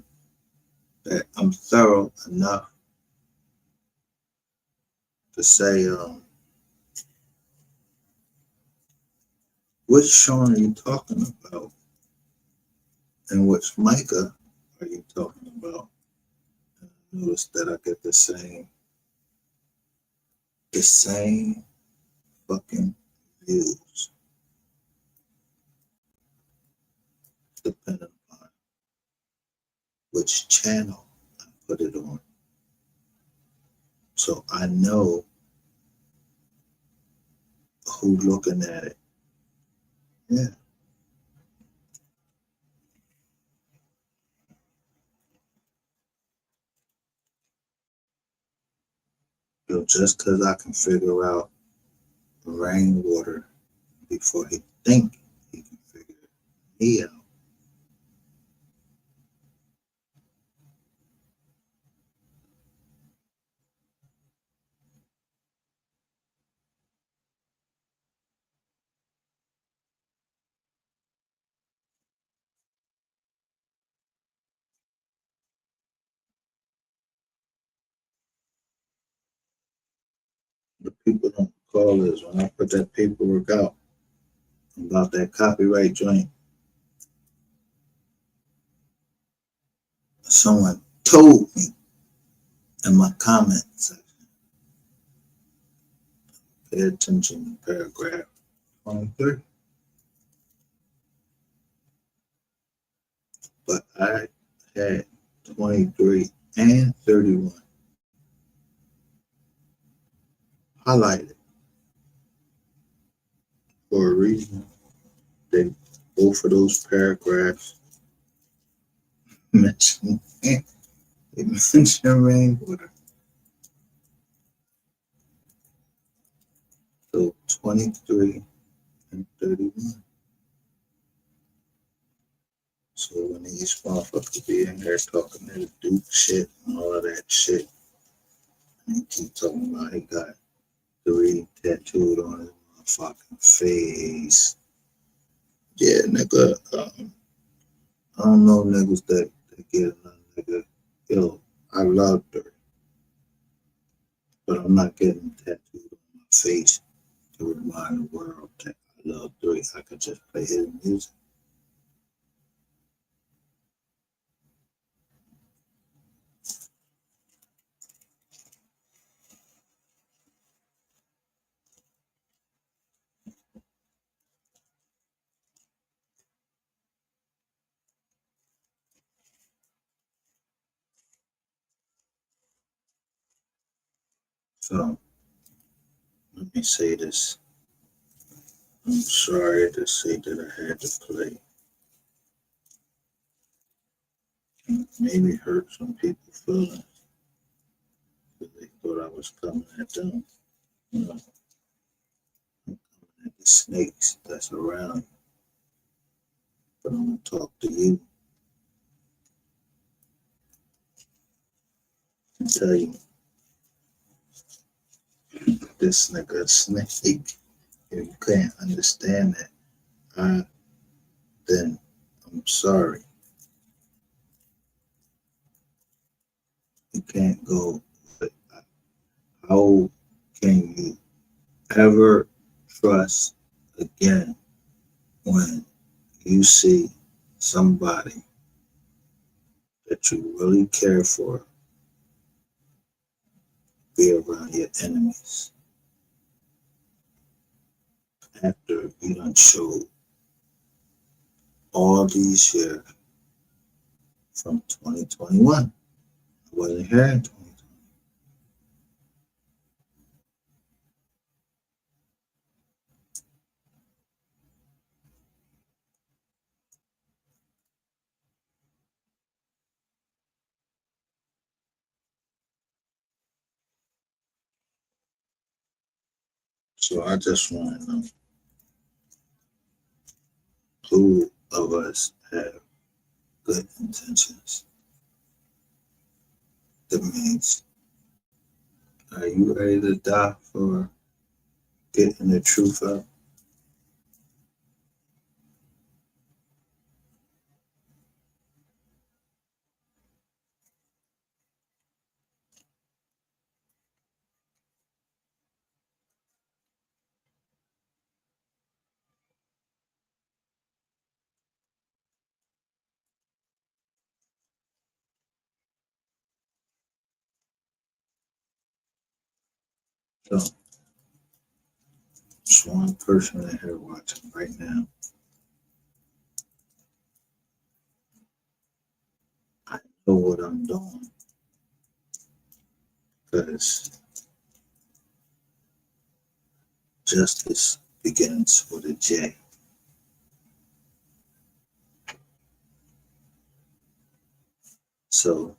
that I'm thorough enough to say, Which Sean are you talking about? And which Micah are you talking about? Notice that I get the same fucking views, depending on which channel I put it on. So I know who looking at it. Yeah. So just because I can figure out rainwater before he think he can figure me out. The people don't call this when I put that paperwork out about that copyright joint. Someone told me in my comments, pay attention to paragraph 23. But I had 23 and 31 highlighted for a reason. They both of those paragraphs mention they mention rainwater. So 23 and 31. So when these motherfuckers be in here talking that Duke shit and all of that shit, and he keep talking about he got 3 tattooed on his motherfucking face. Yeah, nigga. I don't know niggas that get another nigga. Yo, I love 3, but I'm not getting tattooed on my face to remind the world that I love 3. I could just play his music. So let me say this. I'm sorry to say that I had to play. Maybe hurt some people's feelings because they thought I was coming at them. You know, I'm coming at the snakes that's around. But I'm gonna talk to you and tell you this nigga a snake. If you can't understand that, then I'm sorry. You can't go. But how can you ever trust again when you see somebody that you really care for be around your enemies after you done showed all these years from 2021? I wasn't here in 2020. So I just want to know who of us have good intentions. That means, are you ready to die for getting the truth out? So, there's one person in here watching right now. I know what I'm doing because justice begins with a J. So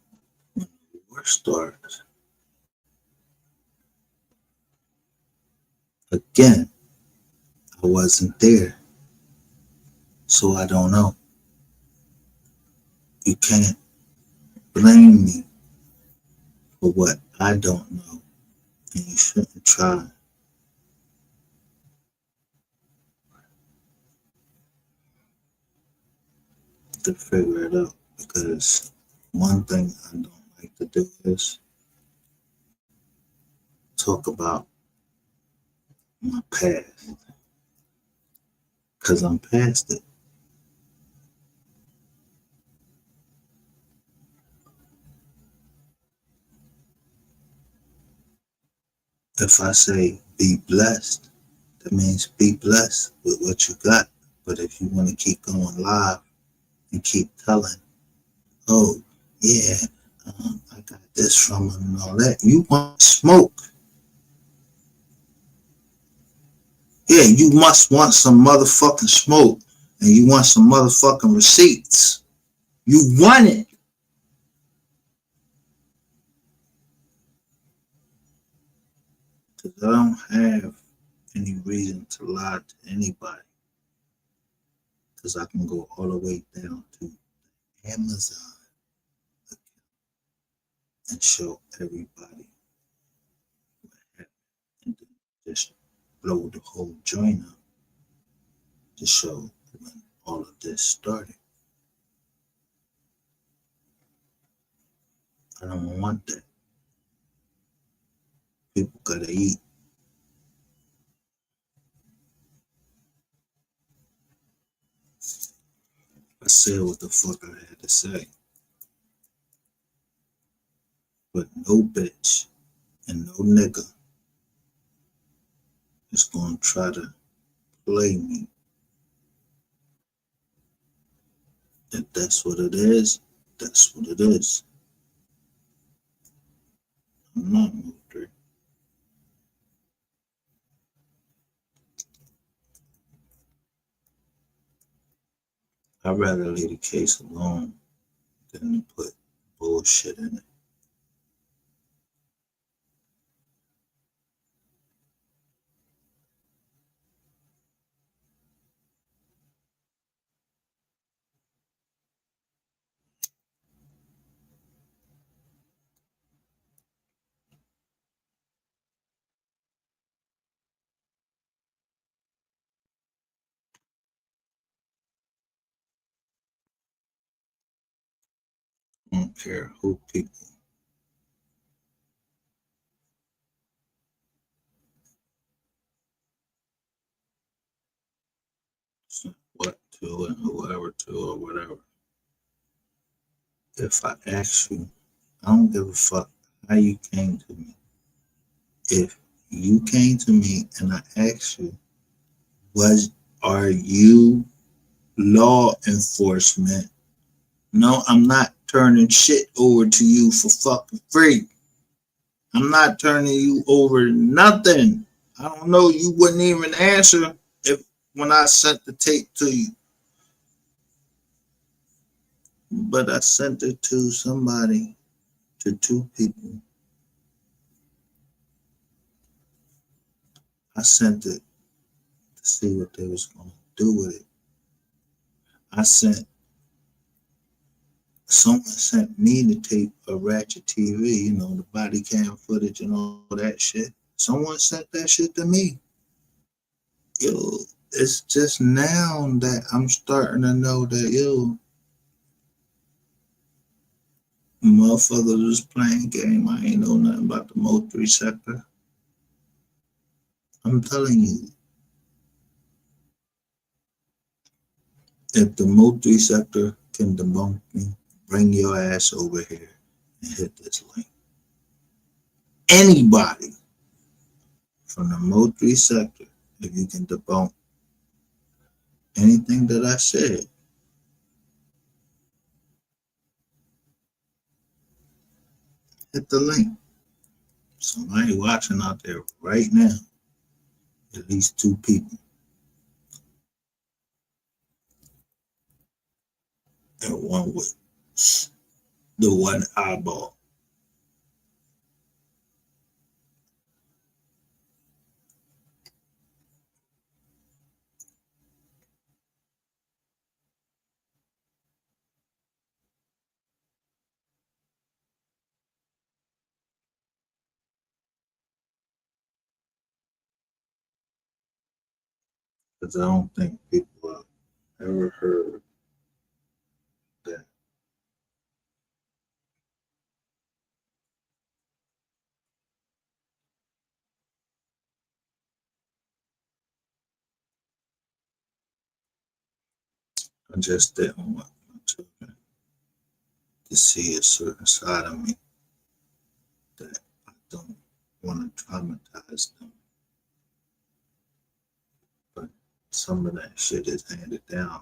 when the war starts, again, I wasn't there, so I don't know. You can't blame me for what I don't know, and you shouldn't try to figure it out because one thing I don't like to do is talk about my past because I'm past it. If I say be blessed, that means be blessed with what you got. But if you want to keep going live and keep telling, oh, yeah, I got this from him and all that, you want smoke. Yeah, you must want some motherfucking smoke and you want some motherfucking receipts. You want it. Because I don't have any reason to lie to anybody. Because I can go all the way down to Amazon and show everybody what happened and then just blow the whole joint up to show when all of this started. I don't want that. People gotta eat. I said what the fuck I had to say. But no bitch and no nigga is gonna try to play me. If that's what it is, that's what it is. I'm not MO3. I'd rather leave the case alone than to put bullshit in it. I don't care who people. What to and whoever to or whatever. If I ask you, I don't give a fuck how you came to me. If you came to me and I asked you, are you law enforcement? No, I'm not turning shit over to you for fucking free. I'm not turning you over nothing. I don't know. You wouldn't even answer if when I sent the tape to you. But I sent it to somebody, to two people. I sent it to see what they was going to do with it. Someone sent me the tape of Ratchet TV, you know, the body cam footage and all that shit. Someone sent that shit to me. Yo, it's just now that I'm starting to know that, yo, motherfuckers was playing game. I ain't know nothing about the MO3 sector. I'm telling you, if the MO3 sector can debunk me, bring your ass over here and hit this link. Anybody. from the MO3 sector, if you can debunk anything that I said, hit the link. Somebody watching out there right now, at least 2 people, and one with the one eyeball. Because I don't think people have ever heard that. I just didn't want my children to see a certain side of me that I don't want to traumatize them. But some of that shit is handed down.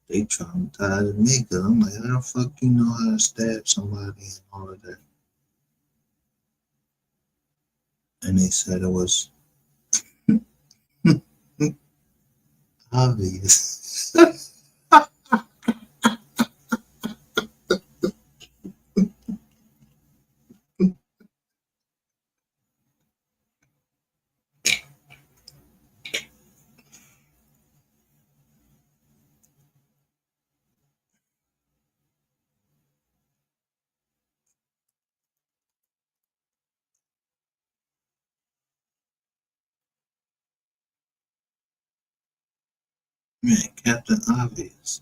They traumatized me because I'm like, how the fuck you know how to stab somebody and all of that? And they said it was obvious. Man, Captain Obvious.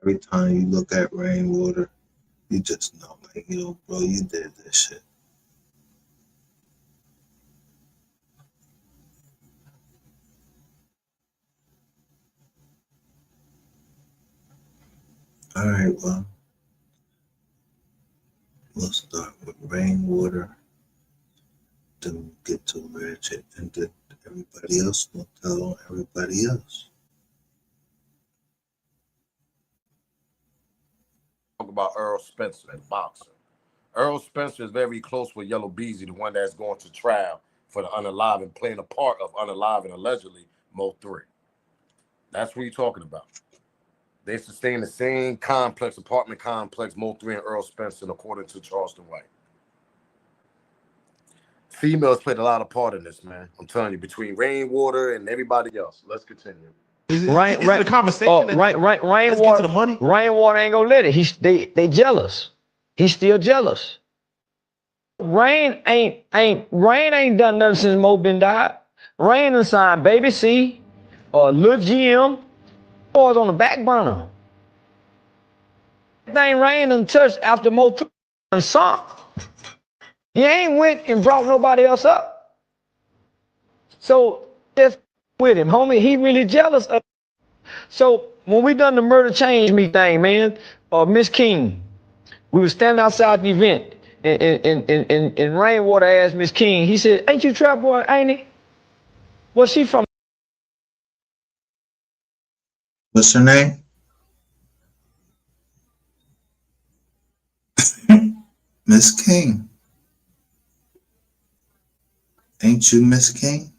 Every time you look at rainwater, you just know, like, yo, bro, you did this shit. All right, well, we'll start with rainwater, then we'll get to ratchet, and then everybody else will tell on everybody else. Talk about Earl Spencer, the boxer. Earl Spencer is very close with Yellow Beezy, the one that's going to trial for the Unalived and playing a part of Unalived and allegedly MO3. That's what you're talking about. They sustain the same complex, apartment complex, MO3 and Earl Spencer, according to Charleston White. Females played a lot of part in this, man. I'm telling you, between Rainwater and everybody else. Let's continue. The conversation. Rainwater. Let's get to the money. Rainwater ain't gonna let it. They jealous. He's still jealous. Rain ain't done nothing since Mo been died. Rain done signed Baby C or Lil GM boys on the back burner. Thing Rain done touched after Mo and sunk. He ain't went and brought nobody else up. So just with him, homie, he really jealous of. So when we done the Murder Change Me thing, man, Miss King, we was standing outside the event, and Rainwater asked Miss King, he said, ain't you Trap Boy, ain't he? Where's she from? What's her name? Miss King. Ain't you Miss King?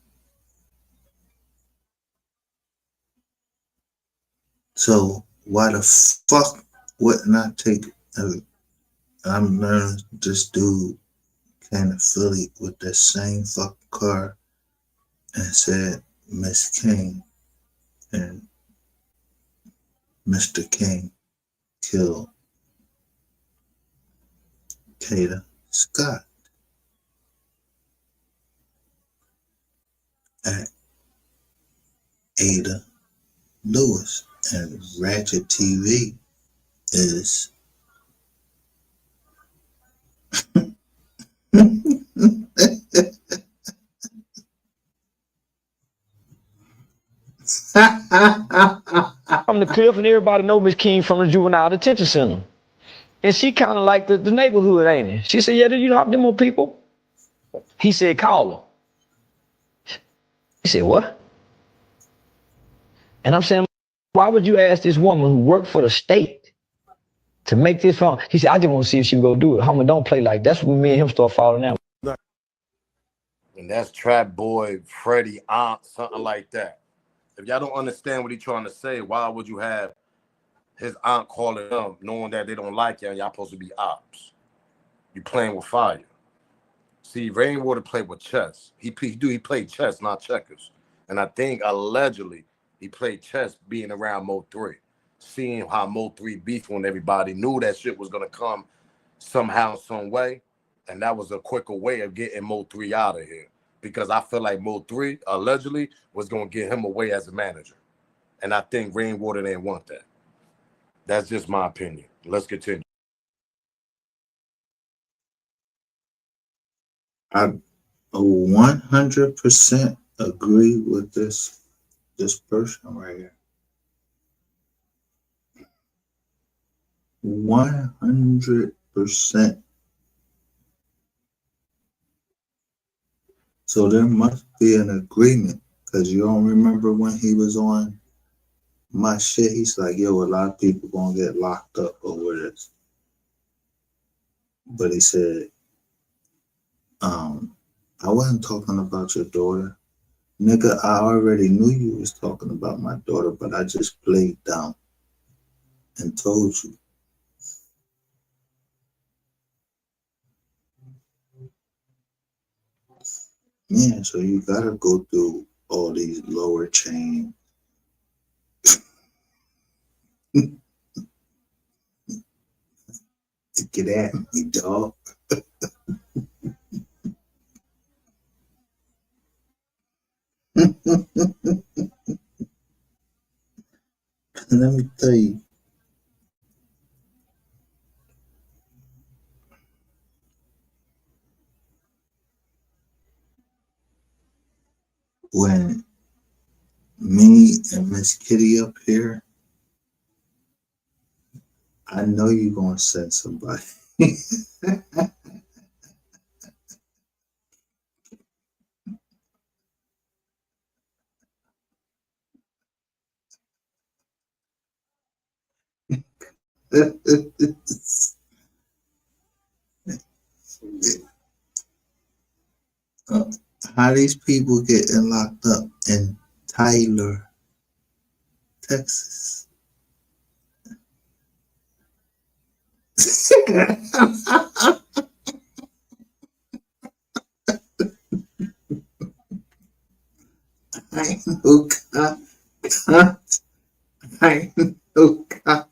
So why the fuck wouldn't I take? I'm learning this dude came to Philly with that same fucking car and said Miss King, and Mr. King killed Kata Scott at Ada Lewis, and Ratchet TV is From the cliff, and everybody know Miss King from the juvenile detention center. And she kind of like the neighborhood, ain't it? She said, yeah, do you know them more people? He said, call her. He said, what? And I'm saying, why would you ask this woman who worked for the state to make this phone? He said, I just want to see if she would go do it. Homie, don't play like that. That's when me and him start falling out. And that's Trap Boy, Freddie, Aunt, something like that. If y'all don't understand what he's trying to say, why would you have his aunt calling them, knowing that they don't like you and y'all supposed to be ops? You playing with fire. See, Rainwater played with chess. He played chess, not checkers. And I think allegedly he played chess being around Mo3, seeing how Mo3 beefed when everybody knew that shit was gonna come somehow, some way. And that was a quicker way of getting Mo3 out of here. Because I feel like Mo3 allegedly was gonna get him away as a manager. And I think Rainwater didn't want that. That's just my opinion. Let's continue. I 100% agree with this person right here. 100%. So there must be an agreement, because you don't remember when he was on my shit. He's like, yo, a lot of people gonna get locked up over this. But he said, I wasn't talking about your daughter. Nigga, I already knew you was talking about my daughter, but I just played down and told you. Yeah, so you gotta go through all these lower chains to get at me, dog. Let me tell you, when me and Miss Kitty up here, I know you're gonna send somebody. How these people getting locked up in Tyler, Texas? I ain't no cop. I ain't no cop.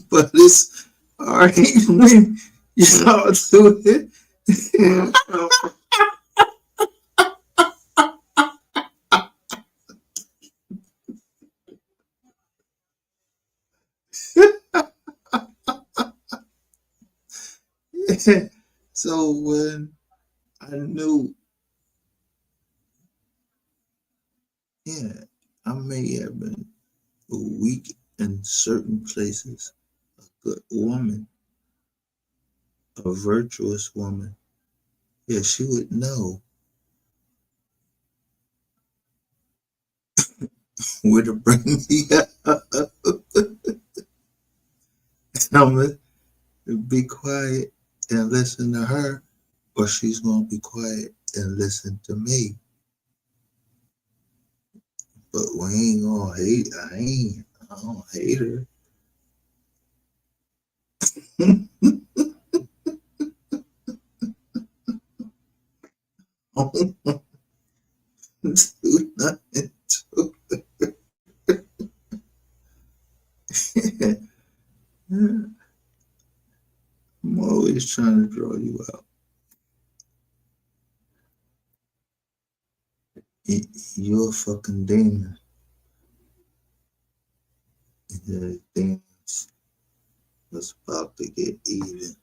But it's all right when y'all do it. So when I knew, yeah, I may have been weak in certain places, a good woman, a virtuous woman, yeah, she would know where to bring me up. I'm gonna be quiet and listen to her, or she's gonna be quiet and listen to me. But we ain't gonna hate. I don't hate her. I don't do nothing to her. I'm always trying to draw you out. You're a fucking demon. The demons was about to get even.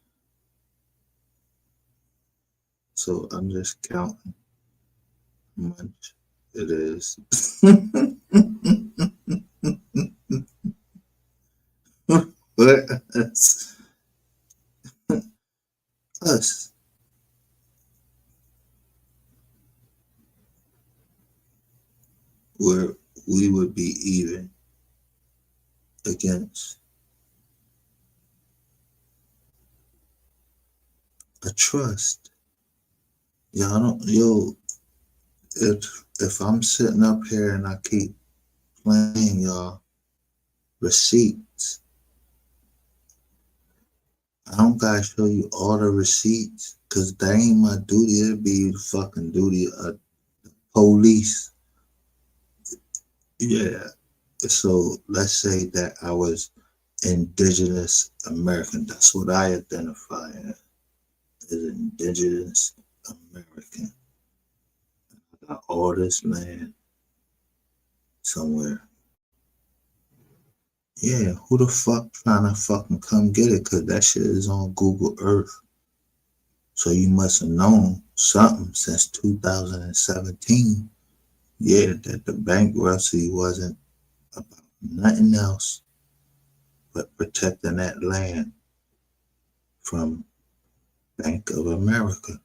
So I'm just counting how much it is. But us, where we would be even against a trust. If I'm sitting up here and I keep playing y'all receipts, I don't gotta show you all the receipts, cause that ain't my duty. It'd be the fucking duty of police. Yeah. So let's say that I was indigenous American. That's what I identify as indigenous American. I got all this land somewhere. Yeah, who the fuck trying to fucking come get it? Cause that shit is on Google Earth. So you must have known something since 2017. Yeah, that the bankruptcy wasn't about nothing else but protecting that land from Bank of America.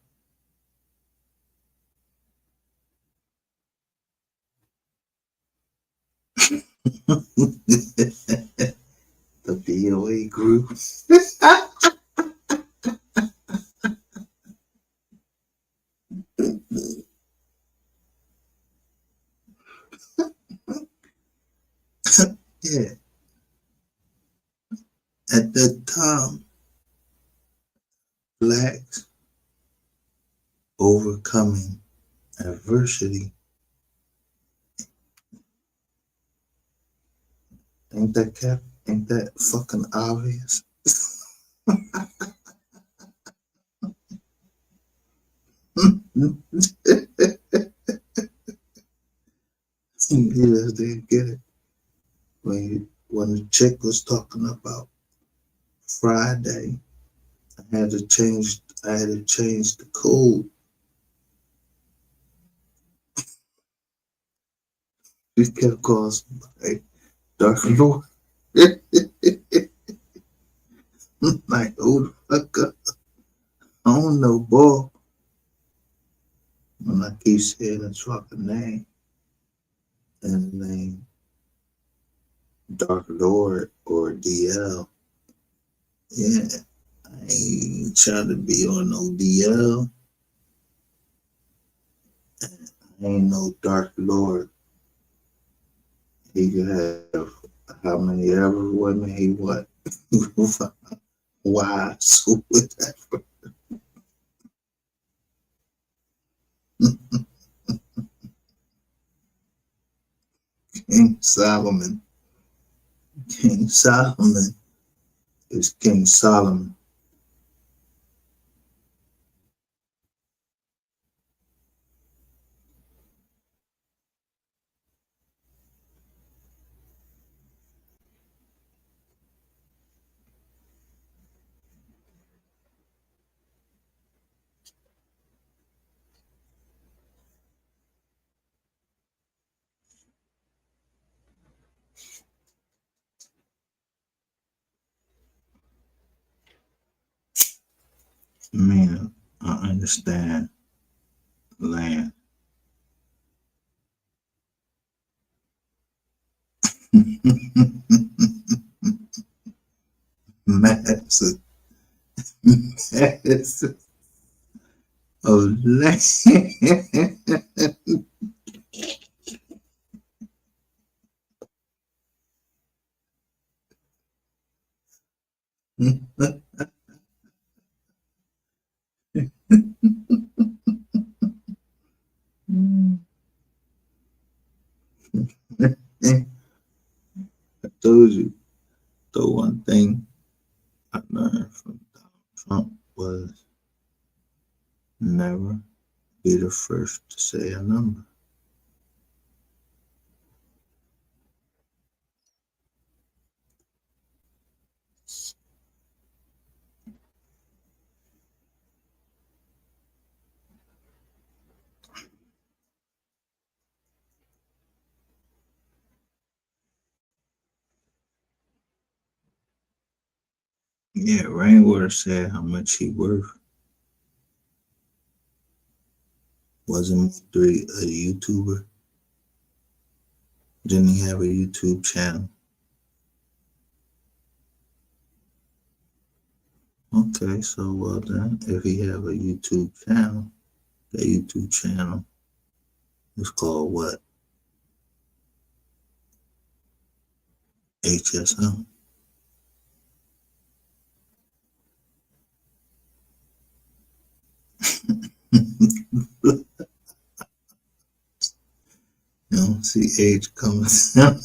The BOA group. Yeah. At that time, blacks overcoming adversity. Ain't that fucking obvious? You just didn't get it. When the chick was talking about Friday, I had to change the code. She kept calling somebody Dark Lord. Like, who the fuck up? I don't know, boy. When I keep saying his fucking name, and the name Dark Lord or DL. Yeah, I ain't trying to be on no DL. I ain't no Dark Lord. He could have how many ever women he want. Wives, whatever. King Solomon. King Solomon is King Solomon. Man, I understand land. Massive, massive of land. I told you, the one thing I learned from Donald Trump was never be the first to say a number. Yeah, Rainwater said how much he worth. Wasn't Mo3 a YouTuber? Didn't he have a YouTube channel? Okay, so well then, if he have a YouTube channel, that YouTube channel is called what? HSM. You don't see age coming down.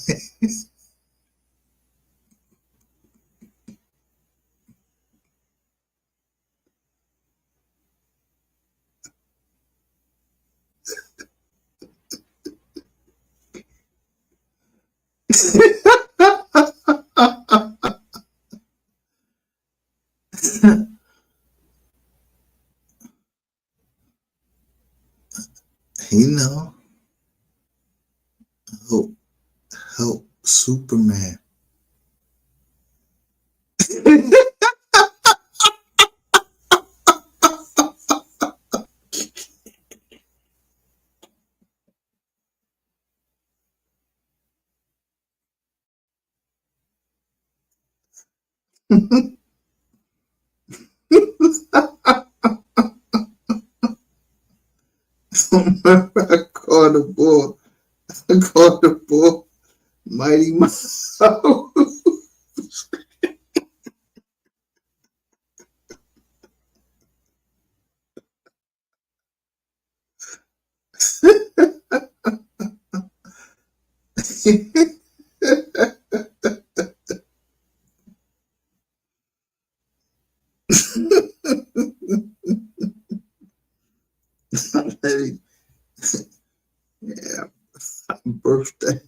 He know. Help, help Superman. I called the ball. I called the ball Mighty Mouse. Yeah, birthday.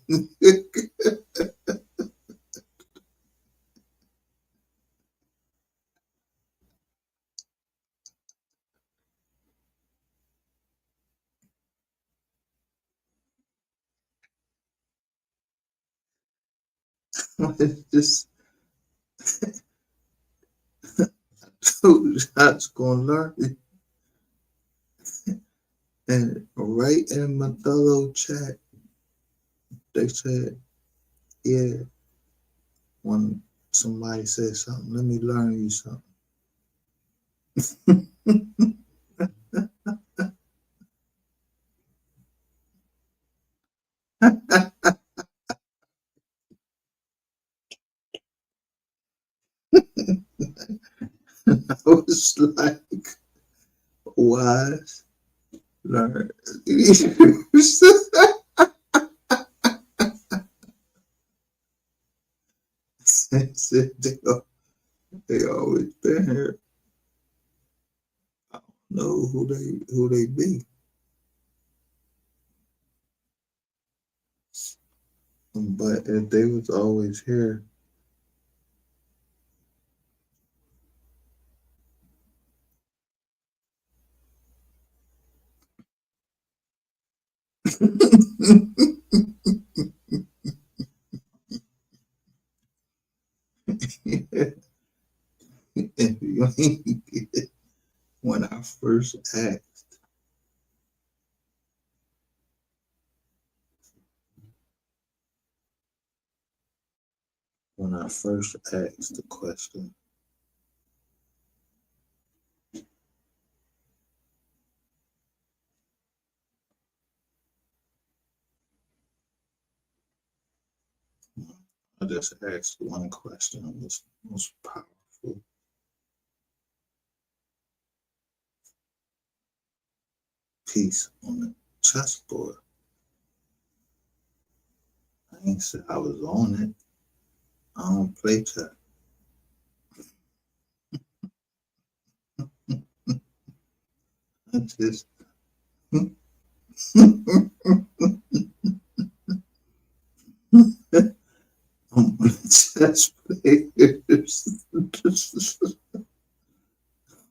Just told you I was gonna learn it. And right in my fellow chat, they said, yeah, when somebody said something, let me learn you something. I was like, wise, learn. They said they always been here. I don't know who they be, but if they was always here, if you ain't get it, when I first asked, when I first asked the question, I just asked one question. It was most powerful. Piece on the chessboard. I ain't said I was on it. I don't play chess. I just I'm on the chess players.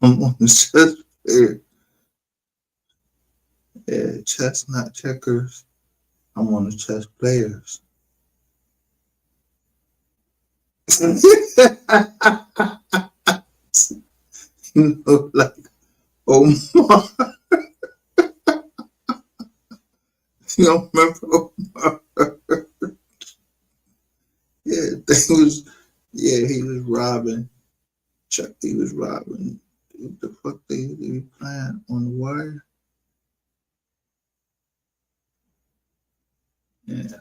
I'm on the chess player. Yeah, chess, not checkers. I'm on the chess players. You know, like Omar. You don't remember Omar? Yeah, he was robbing. Chuck, he was robbing. What the fuck they be playing on the wire? Yeah,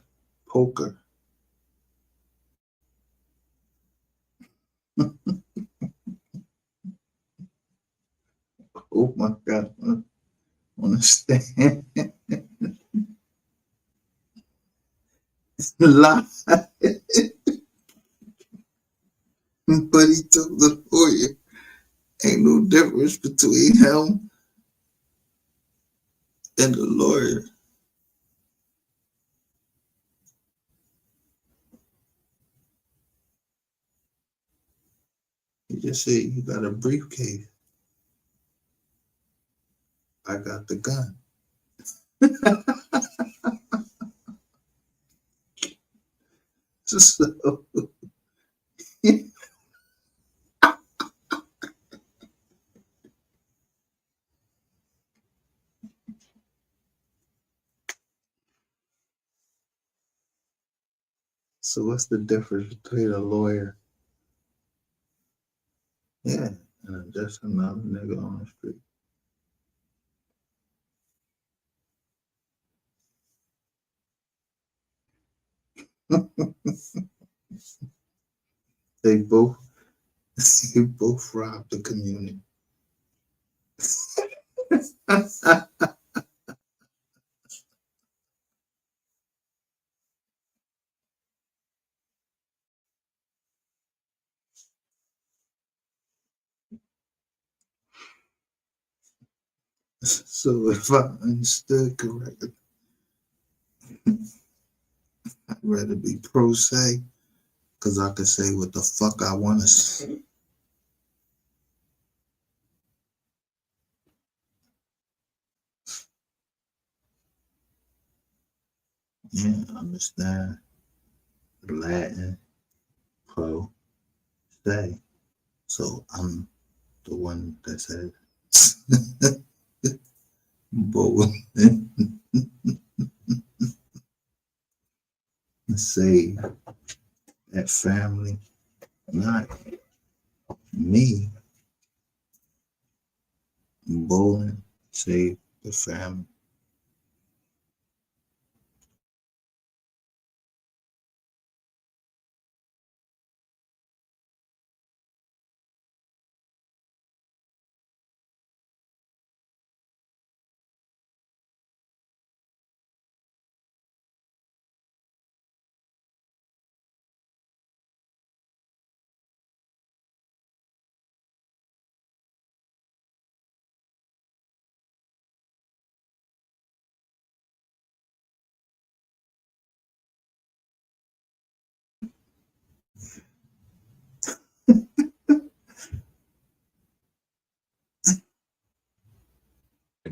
poker. Oh my God, understand? Lie, but he told the lawyer. Ain't no difference between him and the lawyer. He just said, "You got a briefcase. I got the gun." So, so what's the difference between a lawyer? Yeah, and just another nigga on the street. They both robbed the community. So if I understood correctly, I'd rather be pro se because I could say what the fuck I want to say. Yeah, I understand Latin pro se. So I'm the one that said both save that family, not me. Bowling save the family.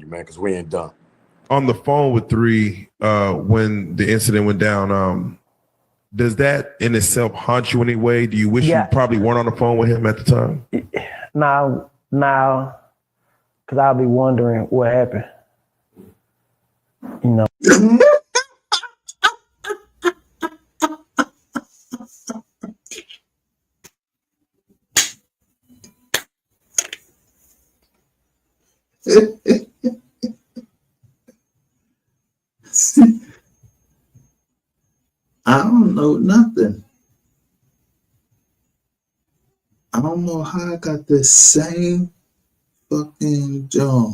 Man, because we ain't done. On the phone with 3 when the incident went down, does that in itself haunt you in any way? Do you wish you probably weren't on the phone with him at the time? Now, because I'll be wondering what happened. You know. I don't know nothing. I don't know how I got the same fucking job.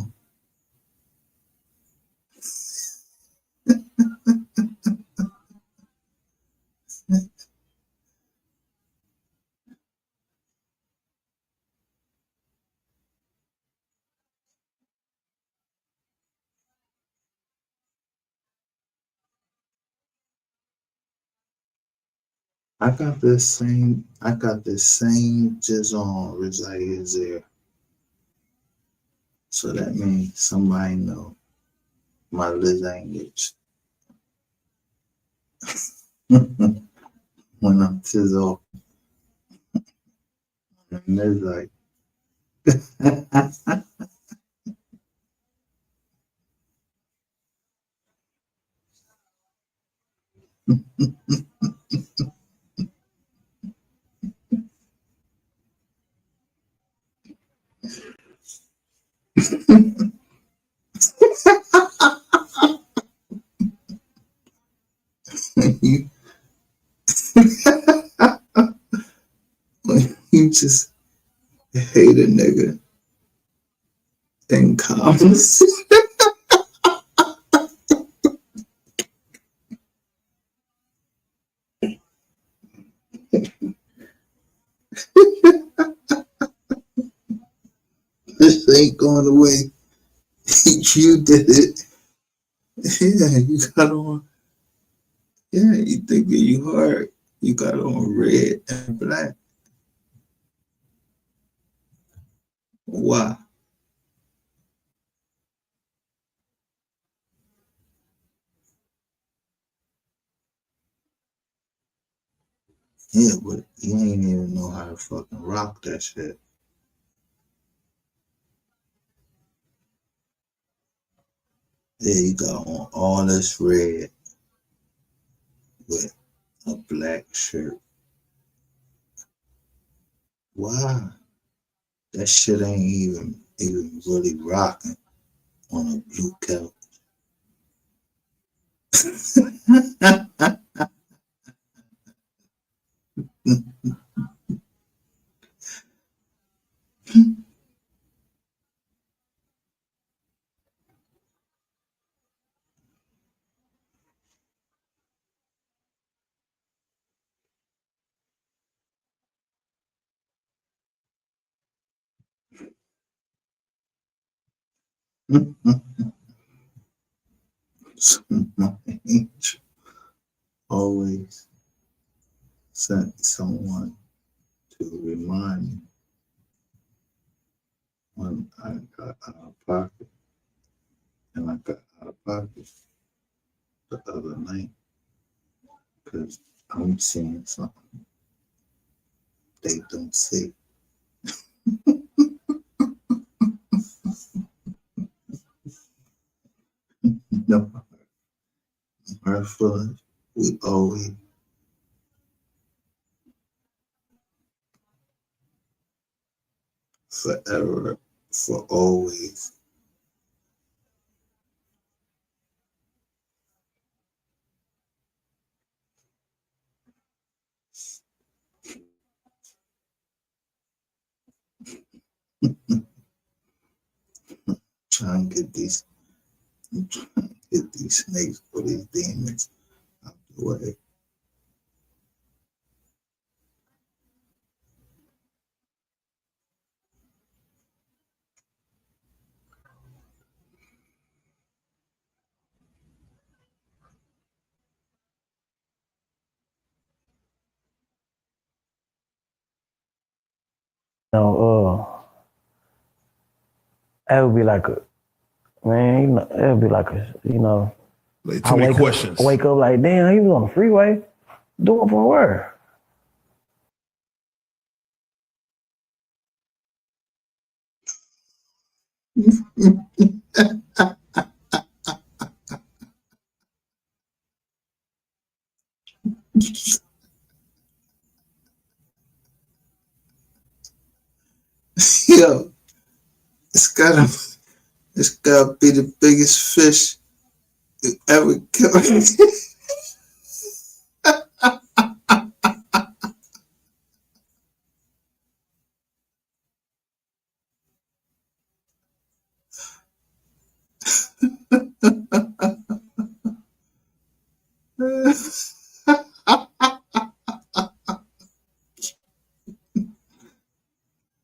I got the same jizz on reside is there. So that means somebody know my language. When I'm jizz off, and they're like, you, you just hate a nigga in comments. This ain't going away. You did it. Yeah, you got on. Yeah, you think that you hard. You got on red and black. Why? Yeah, but you ain't even know how to fucking rock that shit. Yeah, you got on all this red with a black shirt. Why? That shit ain't even really rocking on a blue couch. So my angel always sent someone to remind me when I got out of pocket, and I got out of pocket the other night because I'm seeing something they don't see. No, our fun, we always forever, for always. Trying to get these, trying to get these snakes or these demons out the way. It would be like a man. It would be like Like, too many questions. I wake up like, damn, he was on the freeway doing for where? Yo, it's gotta It's gotta be the biggest fish that ever killed.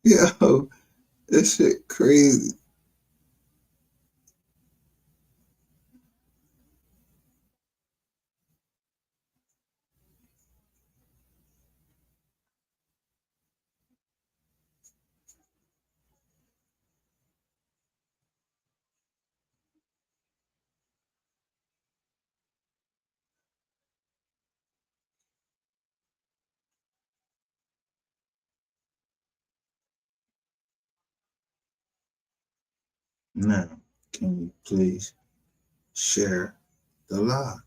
Yo, this shit crazy. Now, can you please share the live?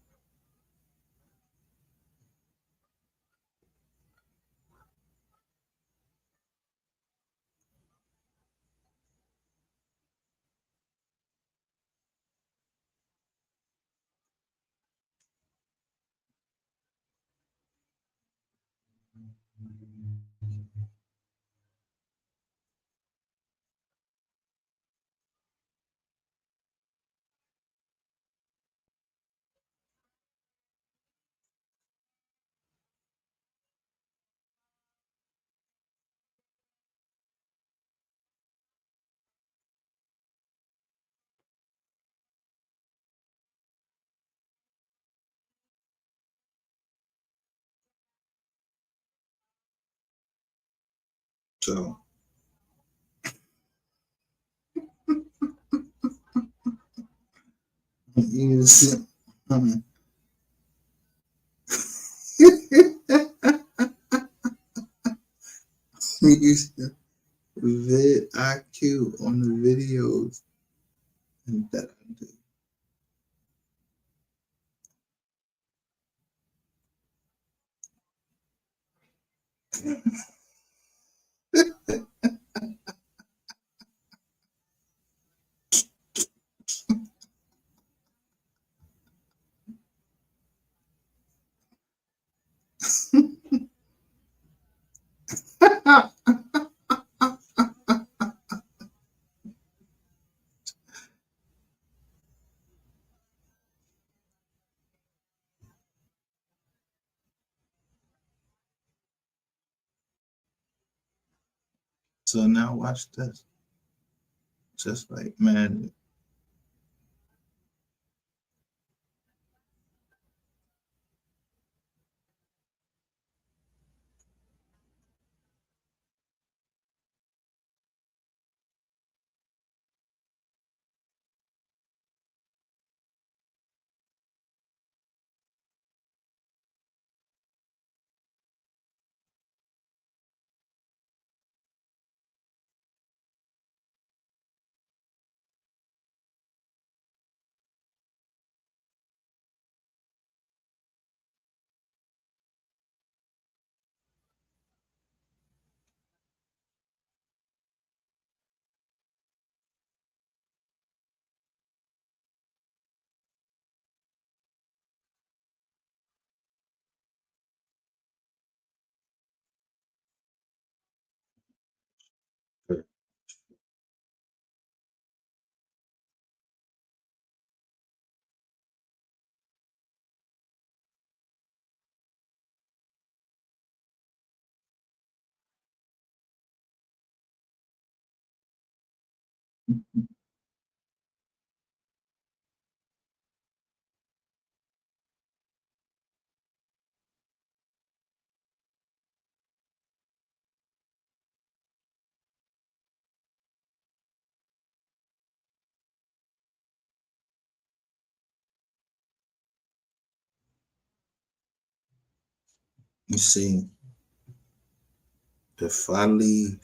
So, use use vid IQ on the videos that I do. So now watch this. Just like man, you see, if I leave,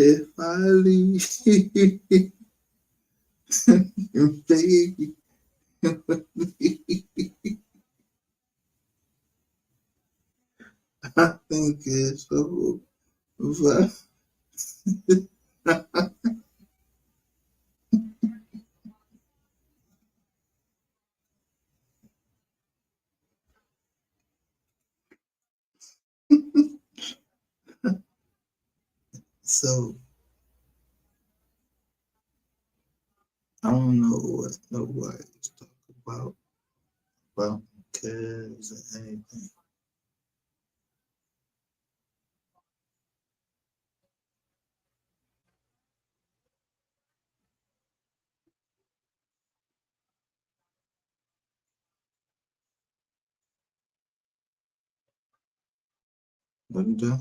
If I leave, baby, I think it's over. So I don't know what nobody's talking about kids and anything. What you do?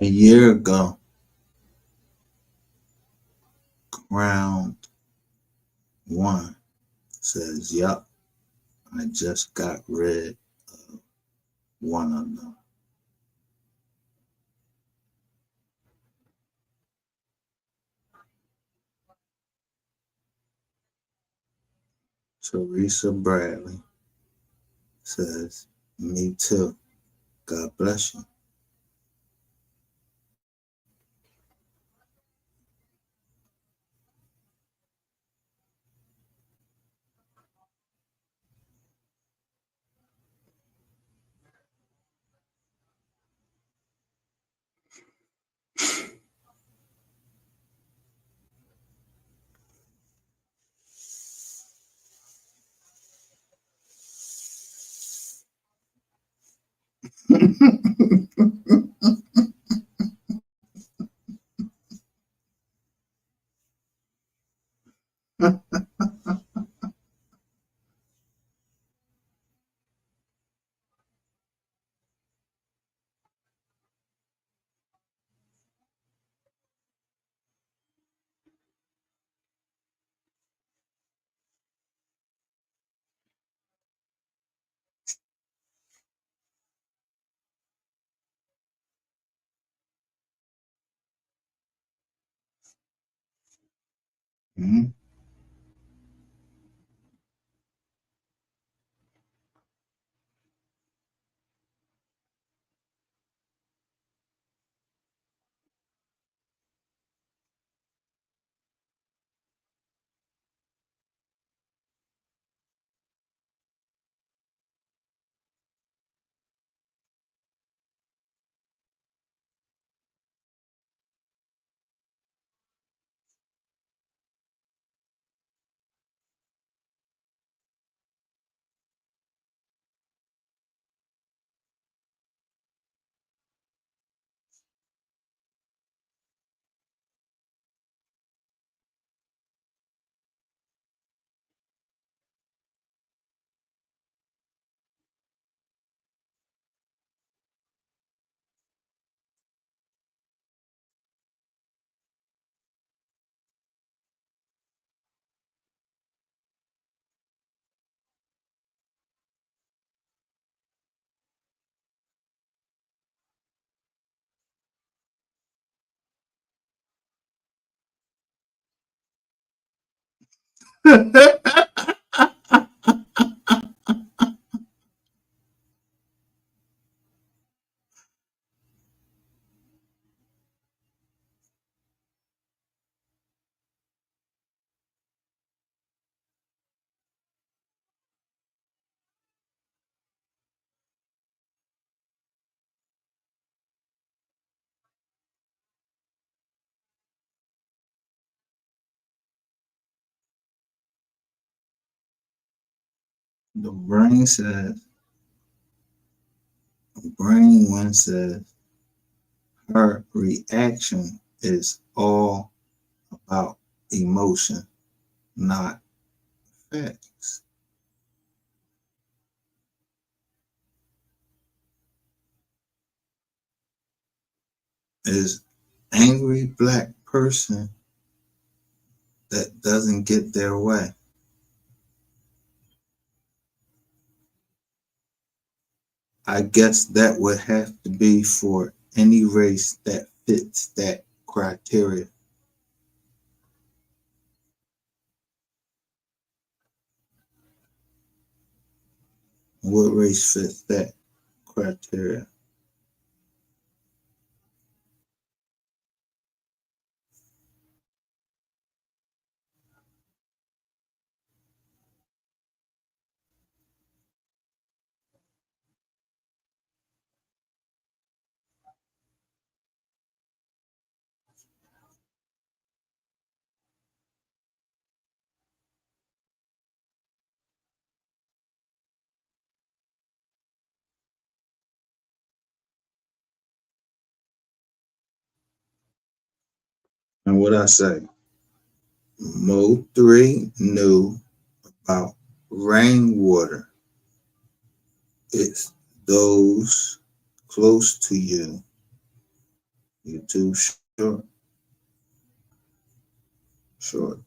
A year ago, round one says, "Yup, I just got rid of one of them." Teresa Bradley says, "Me too. God bless you." Mhm. The brain one says her reaction is all about emotion, not facts. Is angry black person that doesn't get their way. I guess that would have to be for any race that fits that criteria. What race fits that criteria? And what I say, Mo3 knew about rainwater. It's those close to you. You're too short.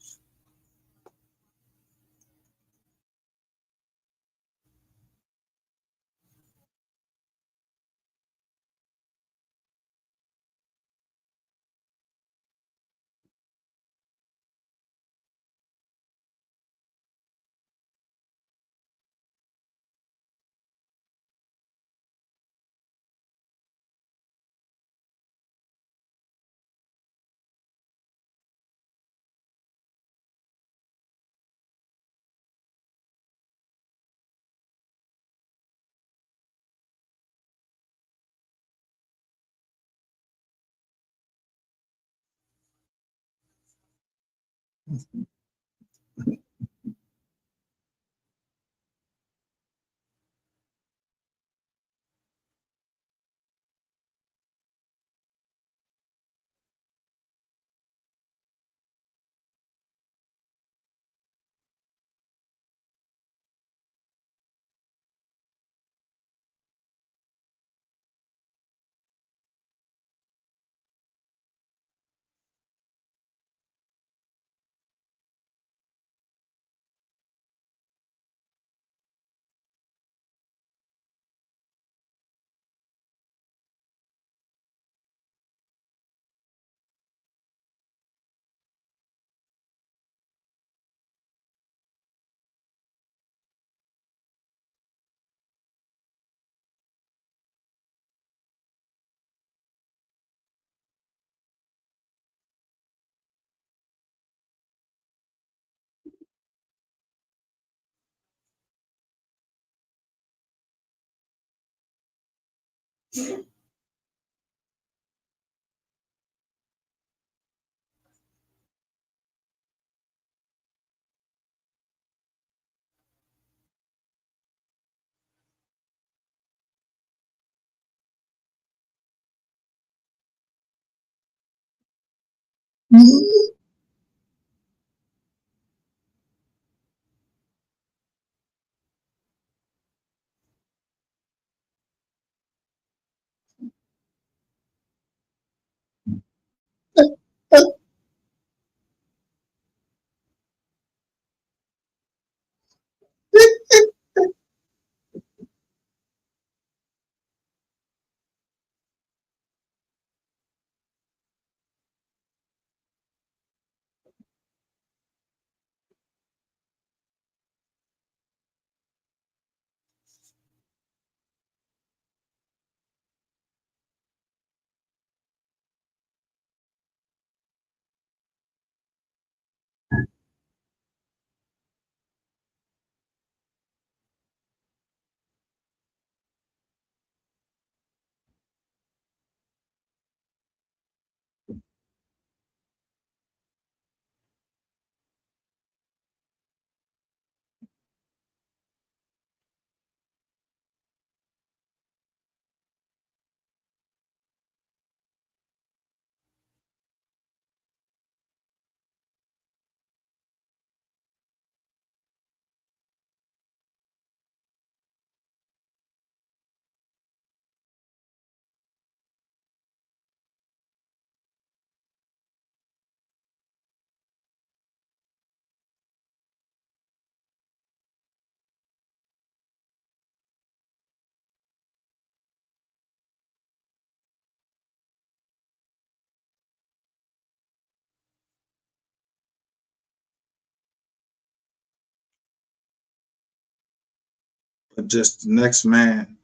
But just the next man,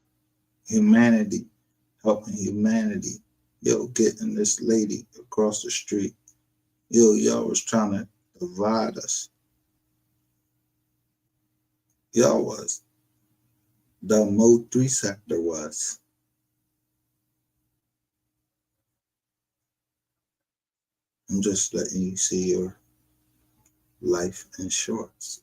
humanity, helping humanity. Yo, getting this lady across the street. Yo, y'all was trying to divide us. Y'all was. The MO3 sector was. I'm just letting you see your life in shorts.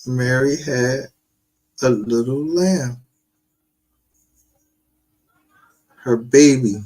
Mary had a little lamb, her baby.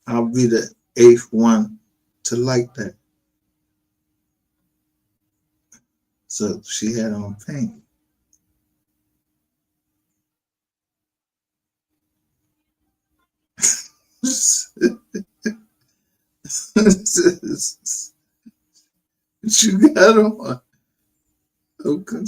I'll be the eighth one to like that. So she had on pink. What you got on? Okay.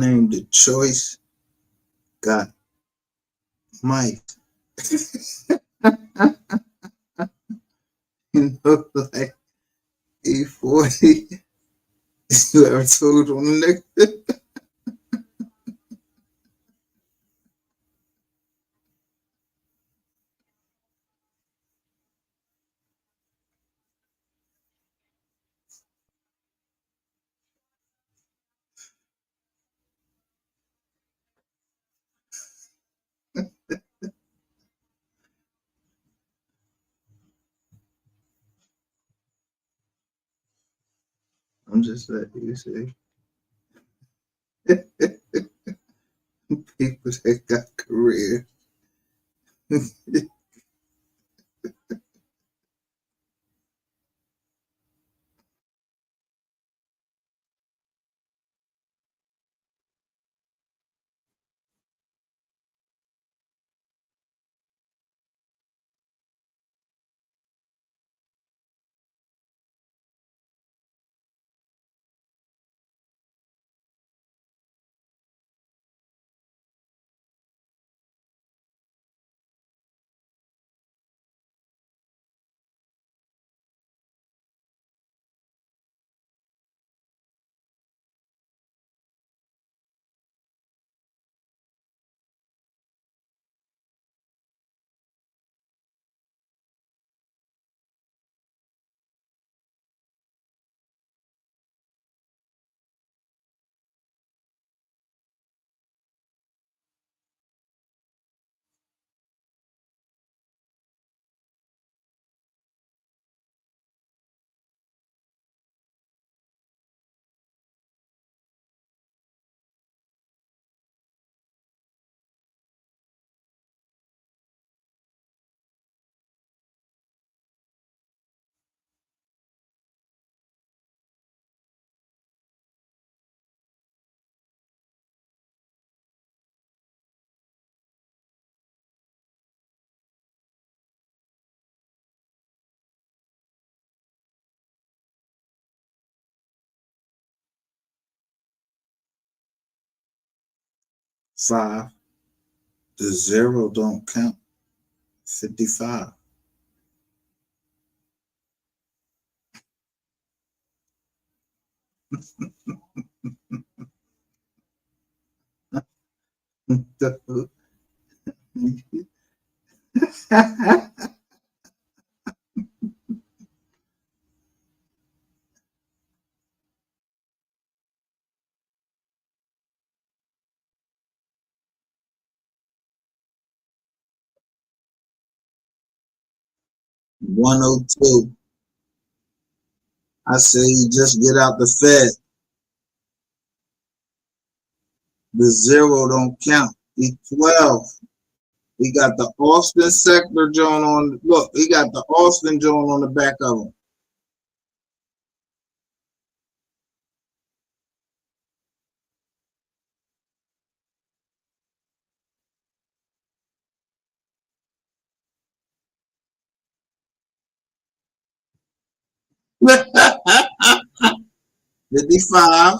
named the choice got mice. You know, like E40. You ever told on the nigga? I'm just like you say. People that got careers. 5. The zero don't count. 55. One oh two. I say you just get out the Fed. The zero don't count. He 12. He got the Austin sector joint on. Look, he got the Austin joint on the back of him. $55.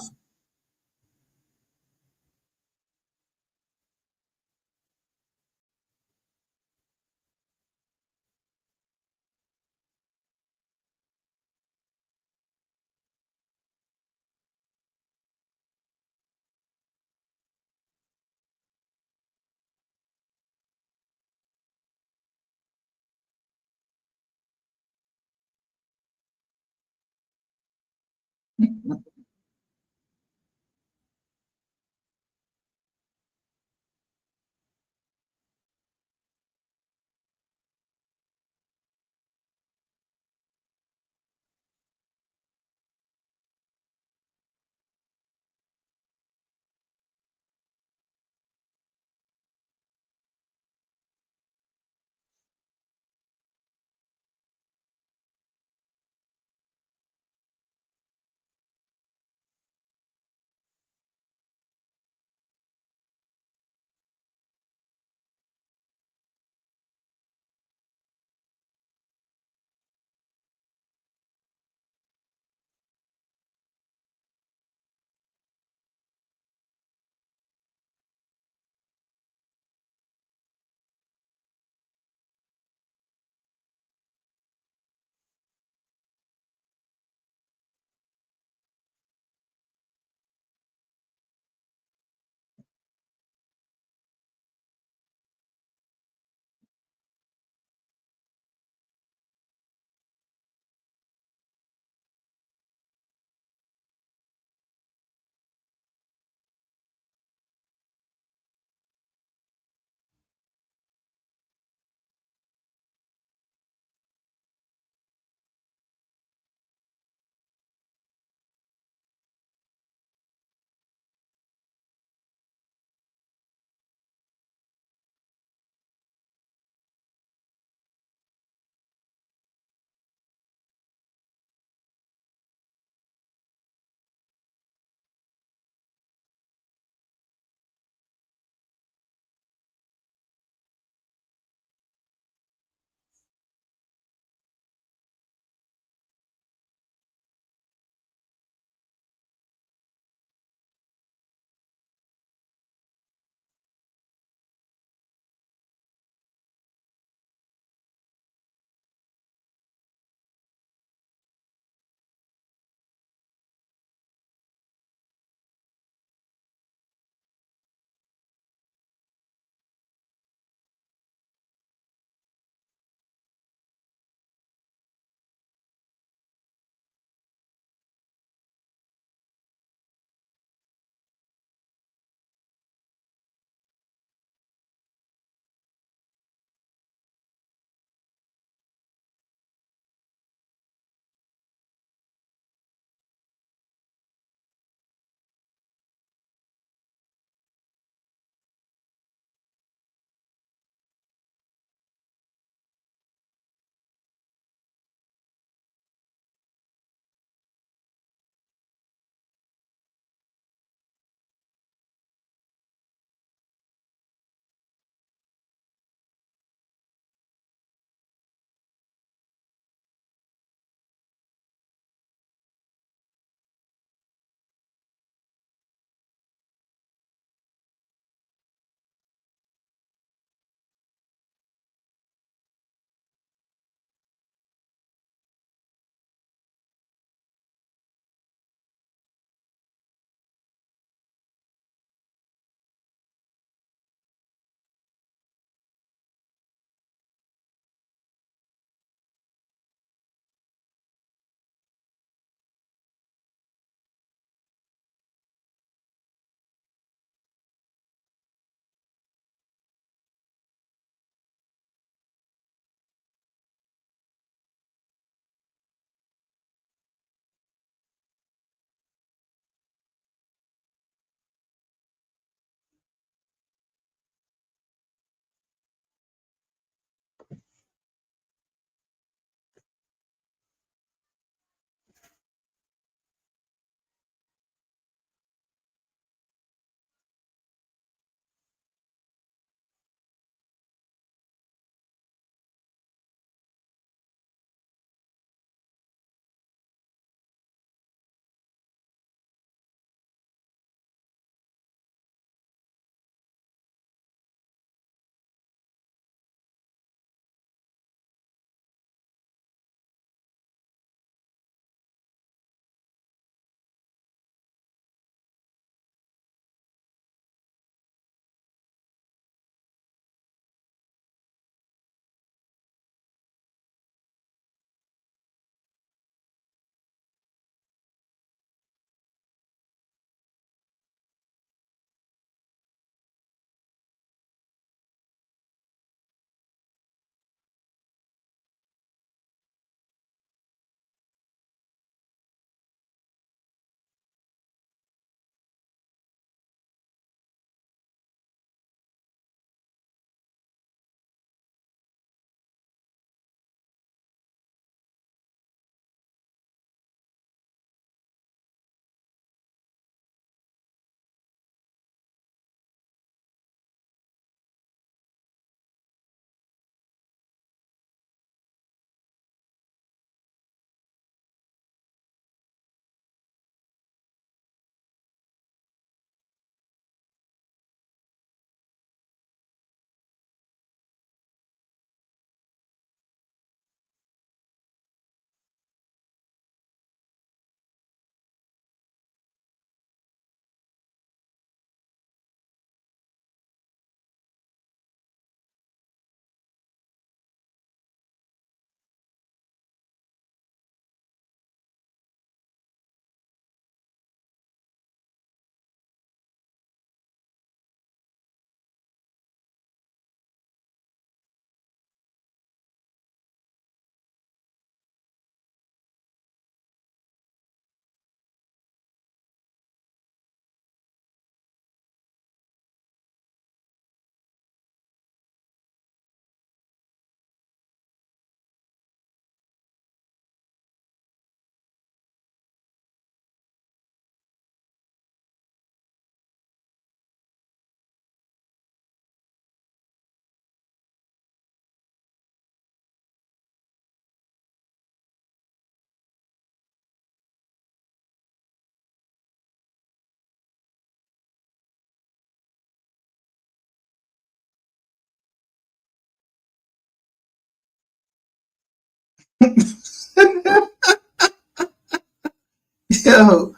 Yo,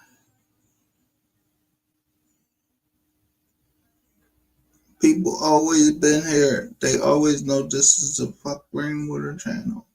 people always been here. They always know this is a fuck rainwater channel.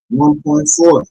One point four.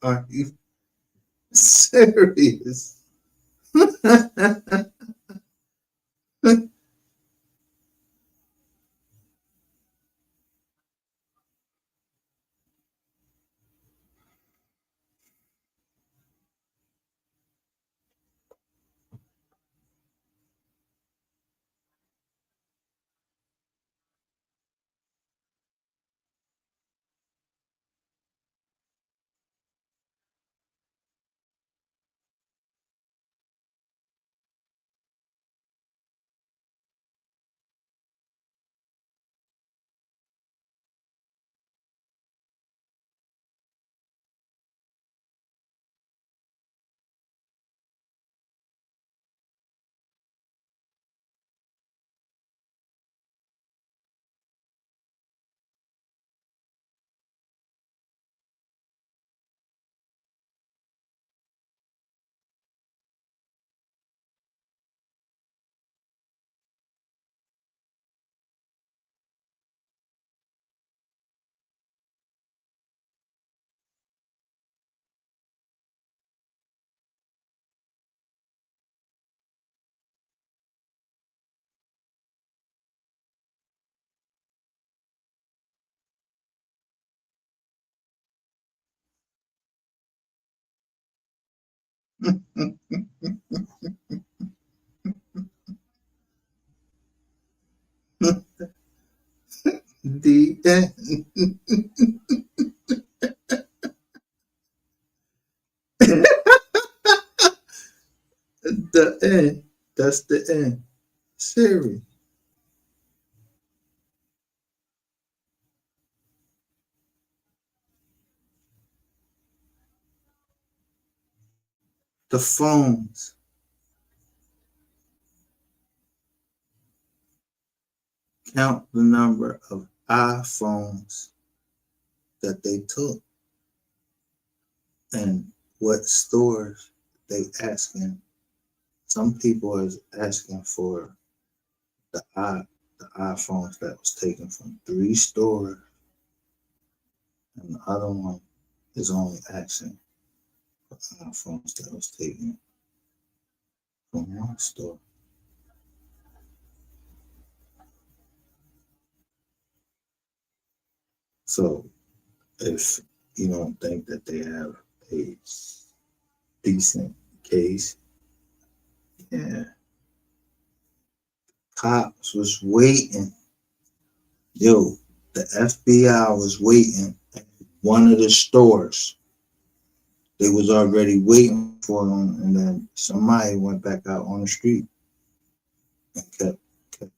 Are you serious? The end. The end. That's the end. Siri. The phones count the number of iPhones that they took and what stores they asking. Some people is asking for the the iPhones that was taken from 3 stores, and the other one is only asking for iPhones that was taken from 1 store. So if you don't think that they have a decent case, yeah, cops was waiting. Yo, the FBI was waiting at one of the stores. They was already waiting for them, and then somebody went back out on the street and kept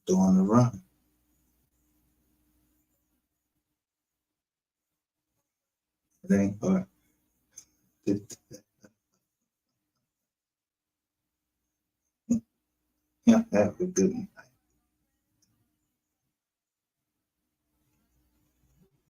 doing the run. It ain't hard. Yeah, have a good night.